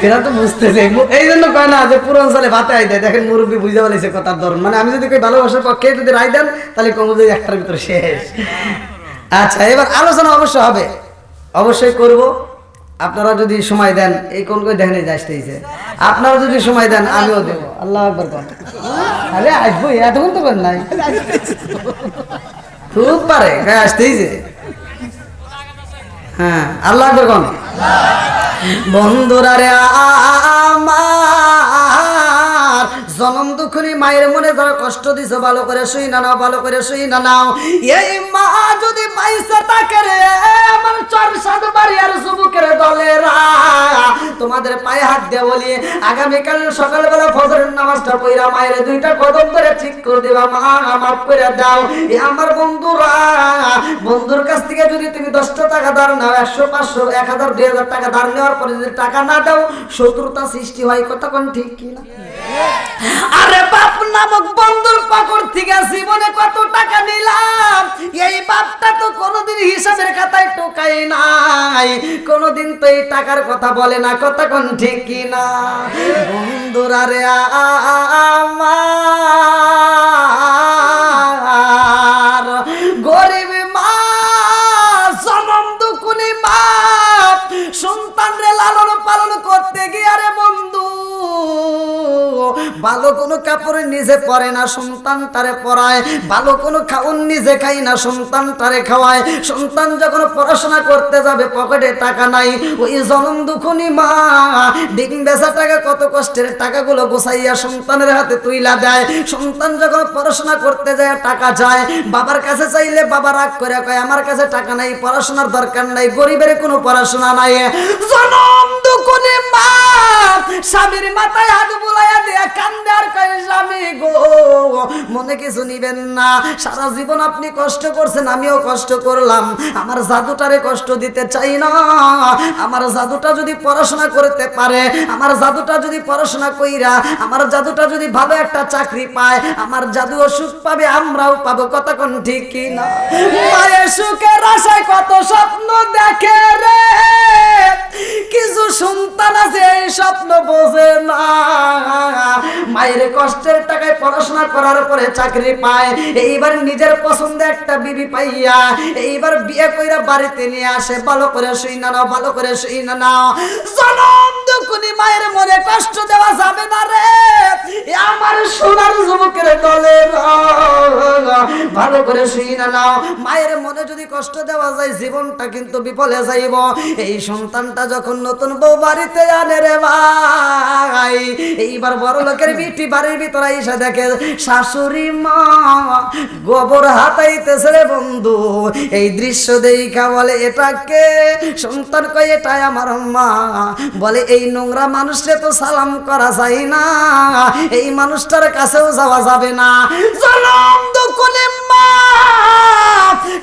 এরা তো বুঝতেছে, এই জন্য কয় না যে পুরো অঞ্চলে ভাতে আই দেয়। দেখেন মুরব্বী বুঝতে পারছে কথার ধরন। মানে আমি যদি কই ভালোবাসার পক্ষে যদি রায় দেন, তাহলে কমে যদি একটার ভিতরে শেষ। আচ্ছা, এবার আলোচনা অবশ্য হবে, অবশ্যই করব। আপনারা যদি সময় দেন, এই কোন কই দেখেন আসতেইছে, আপনারা যদি সময় দেন আমিও দেবো। আল্লাহু আকবার কোন। আরে আসবো, এতক্ষণ তো করেন নাই, খুব পারে আসতেইছে। হ্যাঁ, আল্লাহু আকবার কোন। বন্ধুরা রে আমার জনম দুঃখনি মায়ের মনে যারা কষ্ট দিছো ভালো করে শুই না নাও, ভালো করে শুই না নাও। এই মা যদি পয়সা থাকে রে আমার চর সাধু বাড়ি আর যুবকের দলেরা, তোমাদের পায়ে হাত দিয়ে বলি আগামীকাল সকালবেলা ফজরের নামাজটা পড়া মায়ের দুইটা কদম ধরে ঠিক করে দেবা, মা মাফ করে দাও। এ আমার বন্ধুরা, বন্ধুর কাছ থেকে যদি তুমি 10টা টাকা ধার নাও, 100 500 1000 2000 টাকা ধার নেওয়ার পরে যদি টাকা না দাও শত্রুতা সৃষ্টি হয়। কথা কোন ঠিক কি না? আরে বাপ নামক বন্ধুর পকড় থেকে জীবনে কত টাকা নিলাম, এই বাপটা তো কোনোদিন হিসাবের খাতায় টোকাই নাই, কোনোদিন তো এই টাকার কথা বলে না। কথা কোন ঠিক কি না? বন্ধুরা রে আমার গরিব মা, জনম দুকুনি মা, সন্তান রে লালন পালন করতে গিয়ে আরে বন্ধু ভালো কোনো কাপড় নিজে পরে না, সন্তানটারে পরায়। ভালো কোনো খাওন নিজে খাই না, সন্তানটারে খাওয়ায়। সন্তান যখন পড়াশোনা করতে যাবে পকেটে টাকা নাই, ওই জনম দুখুনি মা ডিম বেচা টাকা কত কষ্টের টাকাগুলো গোছাইয়া সন্তানের হাতে তুইলা দেয়। সন্তান যখন পড়াশোনা করতে যায় টাকা চায়, বাবার কাছে চাইলে বাবা রাগ করে কয় আমার কাছে টাকা নাই, পড়াশোনার দরকার নাই, গরিবের কোনো পড়াশোনা নাই। জনম দুখুনি মা স্বামীর মাথায় হাত বুলাইয়া দিয়া কান্দে আর কয় স্বামী গো মনে কিছু নিবেন না, সারা জীবন আপনি কষ্ট করছেন, আমিও কষ্ট করলাম, আমার জাদুটারে কষ্ট দিতে চাই না। আমার জাদুটা যদি পড়াশোনা করতে পারে, আমার জাদুটা যদি পড়াশোনা কইরা আমার জাদুটা যদি ভালো একটা চাকরি পায়, আমার জাদুও সুখ পাবে, আমরাও পাবো। কথা কোন ঠিক কি না? মায়ের সুখের আশায় কত স্বপ্ন দেখে রে, কিছু সন্তান আছে এই স্বপ্ন বোঝে না। মায়ের কষ্টের টাকায় পড়াশোনা করার পরে চাকরি পায়, এইবার নিজের পছন্দের একটা বিবি পাইয়া এইবার বিয়ে কইরা বাড়িতে নিয়ে আসে। ভালো করে শুই না নাও, ভালো করে শুই না নাও। জনম দুকুনি মায়ের মনে কষ্ট দেওয়া যাবে না রে আমার সোনার যুবকের দলের, ভালো করে শুই না নাও। মায়ের মনে যদি কষ্ট দেওয়া যায় জীবনটা কিন্তু বিফলে যাইব। এই সন্তানটা যখন নতুন বউ বাড়িতে আনে রে ভাই, এইবার বড় লোকের বিটি বাড়ির ভিতরে এসে দেখে শাশুড়ি মা গোবর হাতাইতেছে রে বন্ধু। এই দৃশ্য দেখা বলে এটাকে, সন্তান কয় এটাই আমার মা। বলে এই নোংরা মানুষকে তো সালাম করা যায় না, এই মানুষটার কাছেও যাওয়া যাবে না। জনম দুকুনি মা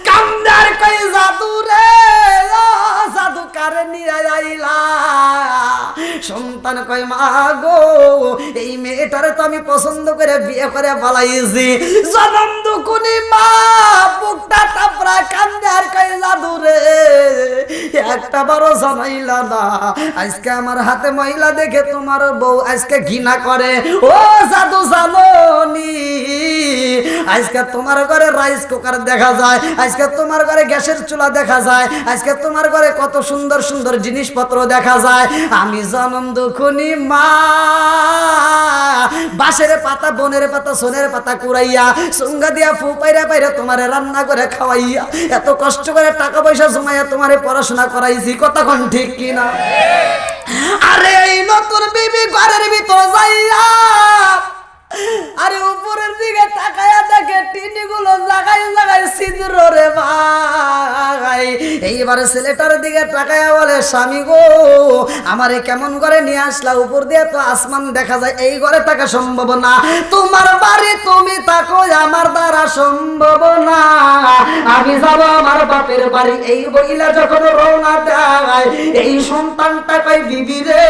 কান্দার কয় জাদু রে, জাদু কারে নিয়ে আইলা। সন্তান কয় মা গো এই মেয়েটারে তো আমি পছন্দ করে বিয়ে করে পালাইছি। জনম দুকুনি মা বুকটা টাপরা কান্দে আর কয় জাদু রে একটা বারো জানাইলা না, আজকে আমার হাতে মহিলা দেখে তোমার বউ আজকে ঘৃণা করে। ও জাদু জানোনি আজকে তোমার ঘরে রাইস কুকার দেখা যায়, আজকে তোমার ঘরে গ্যাসের চুলা দেখা যায়, আজকে তোমার ঘরে কত সুন্দর সুন্দর জিনিসপত্র দেখা যায়। আমি জনম দুখুনি মা বাঁশের পাতা, বনের পাতা, সোনের পাতা কুড়াইয়া সুঙ্গা দিয়া ফু পাইরা পাইরা তোমারে রান্না করে খাওয়াইয়া এত কষ্ট করে টাকা পয়সা জমাইয়া তোমারে পড়াশোনা করাইছি। কতক্ষণ ঠিক কিনা? আরে এই নতুন বিবি ঘরের ভিতর যাইয়া আরে উপরের দিকে তাকায়া দেখে টিনি গুলো জাগাই জাগাই ছিদ্র রে ভাই। এইবারে ছেলেটার দিকে তাকায়া বলে স্বামী গো আমারে কেমন করে নিয়ে আসলা, উপর দিয়ে তো আসমান দেখা যায়, এই ঘরে থাকা সম্ভব না, তোমার বাড়ি তুমি থাকো, আমার দ্বারা সম্ভব না, আমি যাবো আমার বাপের বাড়ি। এই বইলা যখন রওনা দেয় এই সন্তানটা কই বিবি রে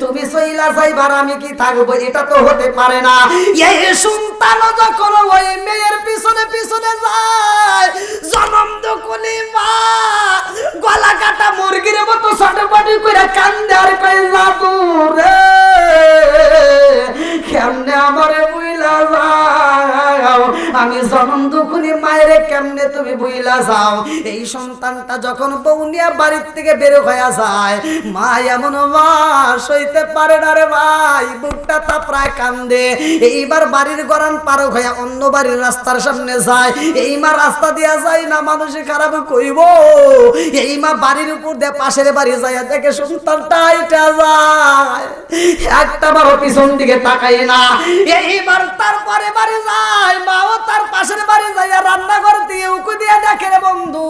তুমি চইলা যাইবার আমি কি থাকবো, এটা তো হতে পারে না। এই সন্তান যখন ওই মেয়ের পিছনে পিছনে যায় জনম দুকুনি মা গলা কাটা মুরগির মতো ছটপটি করে কান্দে আর কই জাদু রে কেমনে আমারে বুইলা যাও, আমি জনম দুকুনি মায়ের কেমনে তুমি ভুইলা যাও? এই সন্তানটা যখন বউ নিয়ে বাড়ির থেকে বের হয়ে যায়, মা এমন মাস হইতে পারে না রে ভাই, বুকটা তাপড়ায় কান্দে। এইবার বাড়ির গরান পার হয়ে অন্য বাড়ির রাস্তার সামনে যায়, এই মা রাস্তা দিয়া যায় না, মানুষে খারাপ কইব। এই মা বাড়ির উপর দিয়ে পাশের বাড়ি যায়, দেখে সন্তানটা এটা যায়, একটা বারো পিছন দিকে তাকাই না। এইবার তারপরে বাড়ি যায়, মাও তার পাশের বাড়ি যায়, রান্নাঘর দিয়ে উকু দিয়ে দেখে রে বন্ধু,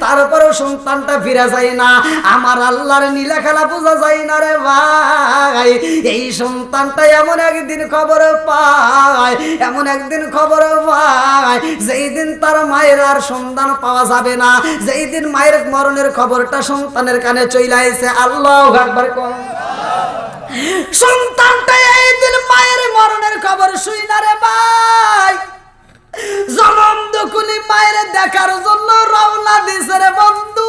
তারপরেও সন্তানটা ফিরে যায় না। আমার আল্লাহর নীলা খেলা বোঝা যায় না রে ভাই। এই সন্তানটা এমন একদিন খবর পায়, এমন একদিন খবর পায়, যেই দিন তার মায়ের আর সন্তান পাওয়া যাবে না, যেই দিন মায়ের মরণের খবরটা সন্তানের কানে চলে আইছে। আল্লাহু আকবার। সন্তানটা এই দিন মায়ের মরণের খবর শুই না রে ভাই, জনম দুকুনি মায়ের দেখার জন্য রওনা দিছে রে বন্ধু।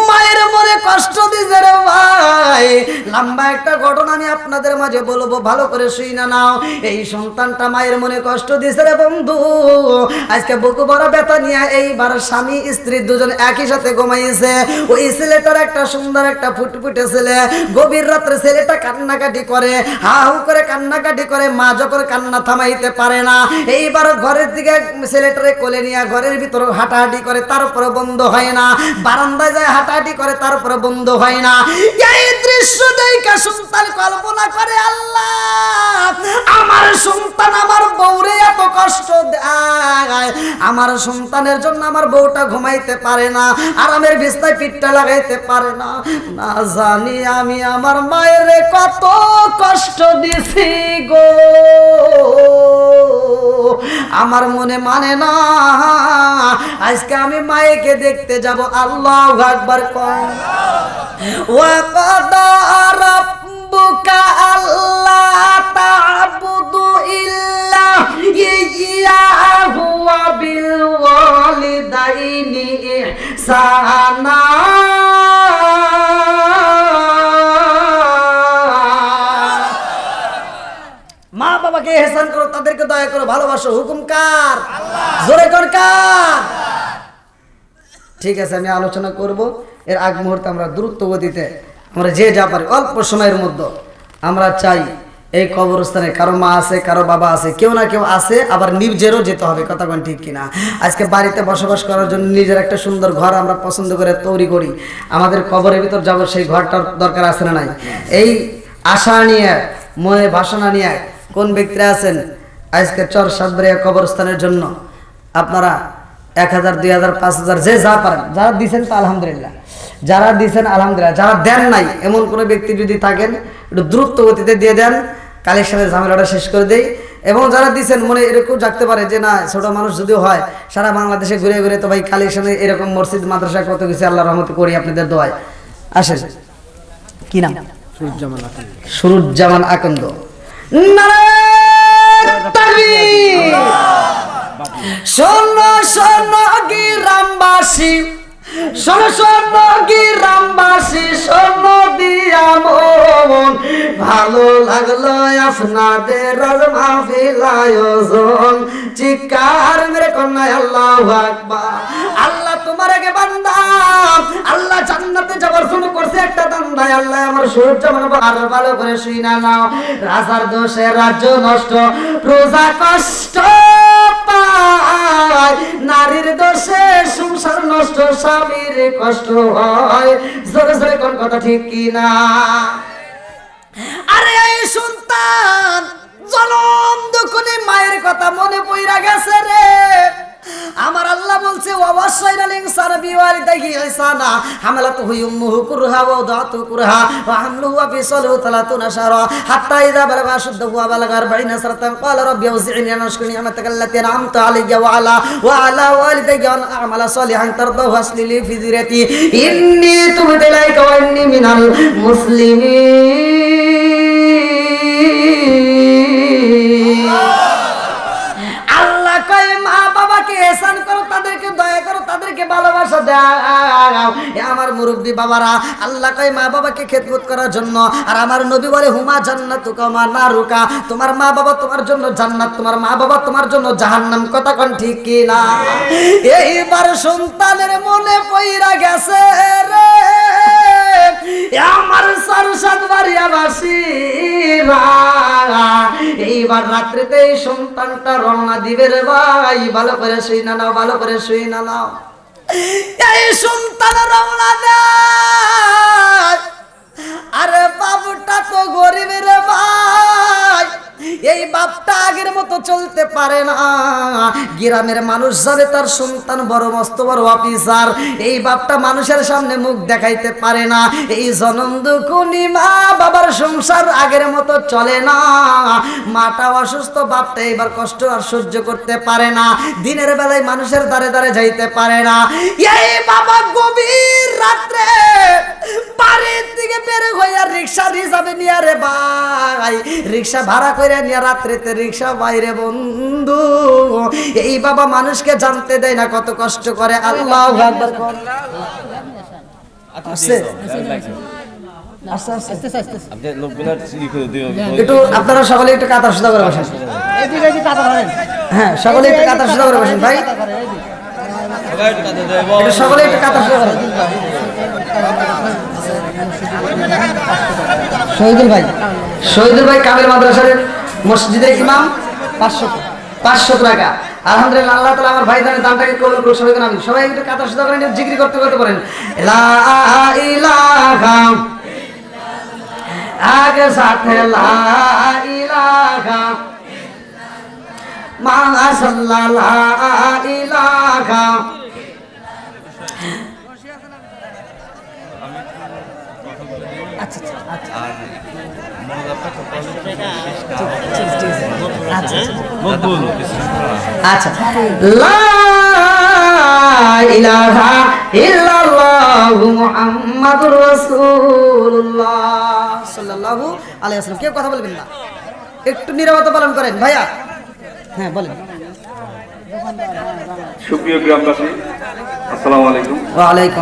মায়ের মনে কষ্ট দিছে রে ভাই। লম্বা একটা ঘটনা আমি আপনাদের মাঝে বলবো, ভালো করে শুই না নাও। এই সন্তানটা মায়ের মনে কষ্ট দিছে রে বন্ধু। আজকে বুকু বড় ব্যথা নিয়ে এইবার স্বামী স্ত্রী দুজন একই সাথে ঘুমাইছে। ওই ছেলেটার একটা সুন্দর একটা ফুটফুটে ছেলে, গভীর রাত্রে ছেলেটা কান্নাকাটি করে, হা হু করে কান্নাকাটি করে। মা যখন কান্না থামাইতে পারে না, এইবার ঘরের দিকে ছেলেটারে কোলে নিয়ে ঘরের ভিতর হাঁটাহাঁটি করে, তারপরে বন্ধ হয় না। বারান্দায় যায় হাঁটাহাঁটি করে, তারপরে বন্ধ হয় না। এই দৃশ্য দেখে সন্তান কল্পনা করে, আল্লাহ আমার সন্তান আমার বউরে এত কষ্ট দেয়, আমার সন্তানের জন্য আমার বউটা ঘুমাইতে পারে না, আরামের বিছনায় পিঠটা লাগাইতে পারে না। না জানি আমি আমার মায়ের কত কষ্ট দিছি গো, আমার মনে মানে না। আজকে আমি মায়েকে দেখতে যাব। আল্লাহু আকবার। ওয়া কাদা রাব্বুকা আল্লা তা'বুদু ইল্লা ইয়্যাহু ওয়া বিল ওয়ালিদাইনি ইহসানা। মা বাবাকে ইহসান করো, তাদেরকে দয়া করো, ভালোবাসো। হুকুম কার? জোরে কর কার? ঠিক আছে, আমি আলোচনা করব। এর আগ মুহূর্তে আমরা দ্রুত গতিতে আমরা যে যা পারি অল্প সময়ের মধ্যে আমরা চাই এই কবরস্থানে কারো মা আছে, কারো বাবা আছে, কেউ না কেউ আছে, আবার নিজেরও যেতে হবে। কথা কোন ঠিক কিনা? আজকে বাড়িতে বসবাস করার জন্য নিজের একটা সুন্দর ঘর আমরা পছন্দ করে তৈরি করি, আমাদের কবরের ভিতর যাব, সেই ঘরটার দরকার আছে না নাই? এই আশা নিয়ে, মনে বাসনা নিয়ে কোন ব্যক্তিরা আছেন আজকে চর সাতবাড়িয়া কবরস্থানের জন্য আপনারা 1000, 2000, 5000 যে যা পারেন, যারা দিচ্ছেন তা আলহামদুলিল্লাহ, যারা দিচ্ছেন আলহামদুলিল্লাহ, যারা দেন নাই এমন কোনো ব্যক্তি যদি থাকেন একটু দ্রুত গতিতে দিয়ে দেন, কালেকশনের ঝামেলাটা শেষ করে দেই। এবং যারা দিচ্ছেন মনে এরকম জাগতে পারে যে না ছোট মানুষ যদিও হয়, সারা বাংলাদেশে ঘুরে ঘুরে তো ভাই কালেকশনে এরকম মসজিদ মাদ্রাসা কত কিছু আল্লাহর রহমতে করি আপনাদের দোয়ায়। আসেন, কি নাম? সুরুজ্জামান আকন্দ। শোনো শোনো গ্রামবাসী, শোনো শোনো গ্রামবাসী, শোনো দিয়া মন, ভালো লাগলো আপনাদের মাহফিল আয়োজন। চিৎকার মেরে কন্যায় আল্লাহু আকবার। আল্লাহ তোমার আগে বান্দা, আল্লাহ জান্নাতে যাওয়ার জন্য করছে একটা দান্দা। আল্লাহ আমার সূর্য আর ভালো করে শুই না নাও। রাজার দোষে রাজ্য নষ্ট, প্রজা কষ্ট পায়, নারীর দোষে সংসার নষ্ট, স্বামীর কষ্ট হয়। জোরে জোরে কোন কথা ঠিক কি না? আরে এই সন্তান জনম দুঃখনে মায়ের কথা মনে পইরা গেছে রে। আমার আল্লাহ বলছে অবশ্যই ইনসান বিওয়ালিদাইহি ইহসানা, হামালাতুহু উম্মুহু কুরহা ওয়া ওয়াদাতুহু কুরহা ওয়া হামলুহু ওয়া ফিসালুহু 30 শাহরা হাত্তা ইযা বালাগা আশুদ্দাহু ওয়া বালাগা 40 সানাতান ক্বালা রাব্বি আউজি'নি আন আশকুরা নি'মাতাকা আল্লাতী আন'আমতা আলাইয়া ওয়া আলা ওয়ালিদাইয়া ওয়া আন আ'মালা সালিহান তারদাহু আসলি লি ফি যিররিয়াতি ইন্নী তুবতু ইলাইকা ওয়া ইন্নী মিনাল মুসলিমিন। আল্লাহ কয় মা বাবাকে ইহসান করো, তাদেরকে দয়া করো, তাদেরকে ভালোবাসা দাও। এ আমার মুরব্বী বাবারা, আল্লাহ কয় মা বাবাকে খেদমত করার জন্য, আর আমার নবী বলে হুমা জান্নাতুকা মা নারুকা, তোমার মা বাবা তোমার জন্য জান্নাত, তোমার মা বাবা তোমার জন্য জাহান্নাম। কথা কোন ঠিক কি না? এইবার সন্তানের মনে পইরা গেছে রে আমার সরসাদ বাড়িয়া বাসীরা, এইবার রাত্রিতে এই সন্তানটা রওনা দিবে রে ভাই। ভালো করে শুই না নাও, ভালো করে শুই না নাও। এই সন্তান রওনা দেয়, আরে বাবুটা তো গরিব রে ভাই। এই বাপটা আগের মতো চলতে পারে না। গ্রামের মানুষ জানে তার সন্তান বড় মস্ত বড় অফিসার। এই বাপটা মানুষের সামনে মুখ দেখাইতে পারে না। এই জনম দুঃখী মা বাবার সংসার আগের মতো চলে না। মাটা অসুস্থ, বাপটা এবার কষ্ট আর সহ্য করতে পারে না। দিনের বেলায় মানুষের দ্বারে দ্বারে যাইতে পারে না। এই বাবা গভীর রাত্রে বাড়ির দিকে বের হইয়া রিক্সা রিজার্ভে নিয়ে রে ভাই, রিক্সা ভাড়া করে নিয়ে রাত্রিতে রিক্সা বাইরে বন্ধু। এই বাবা মানুষকে জানতে দেয় না কত কষ্ট করে। আল্লাহু আকবার। আস্তে একটু আপনারা সকলে একটু কাতার সোজা করে বসেন। হ্যাঁ, সকলে একটু কাতার সোজা করে বসেন ভাই। একটু সকলে একটু কাতার সোজা করেন। শহীদুল ভাই কামেল মাদ্রাসার মসজিদের ইমাম, 500 টাকা। আলহামদুলিল্লাহ, আল্লাহ তাআলা আমার ভাইদের দানটাকে কবুল করুন। সবাই আমিন। সবাই একটু কাতার সোজা করে নিয়ে জিকির করতে করতে বলেন লা ইলাহা, আগে সাথে লা ইলাহা মা সাল্লাল্লাহু ইলাহা। আচ্ছা, লা ইলাহা ইল্লাল্লাহু মুহাম্মাদুর রাসূলুল্লাহ সাল্লাল্লাহু আলাইহি ওয়াসাল্লাম। কেউ কথা বলবেন না, একটু নীরবতা পালন করেন ভাইয়া। হ্যাঁ বলেন। সুপ্রিয় গ্রামবাসী, আসসালামু আলাইকুম। ওয়া আলাইকুম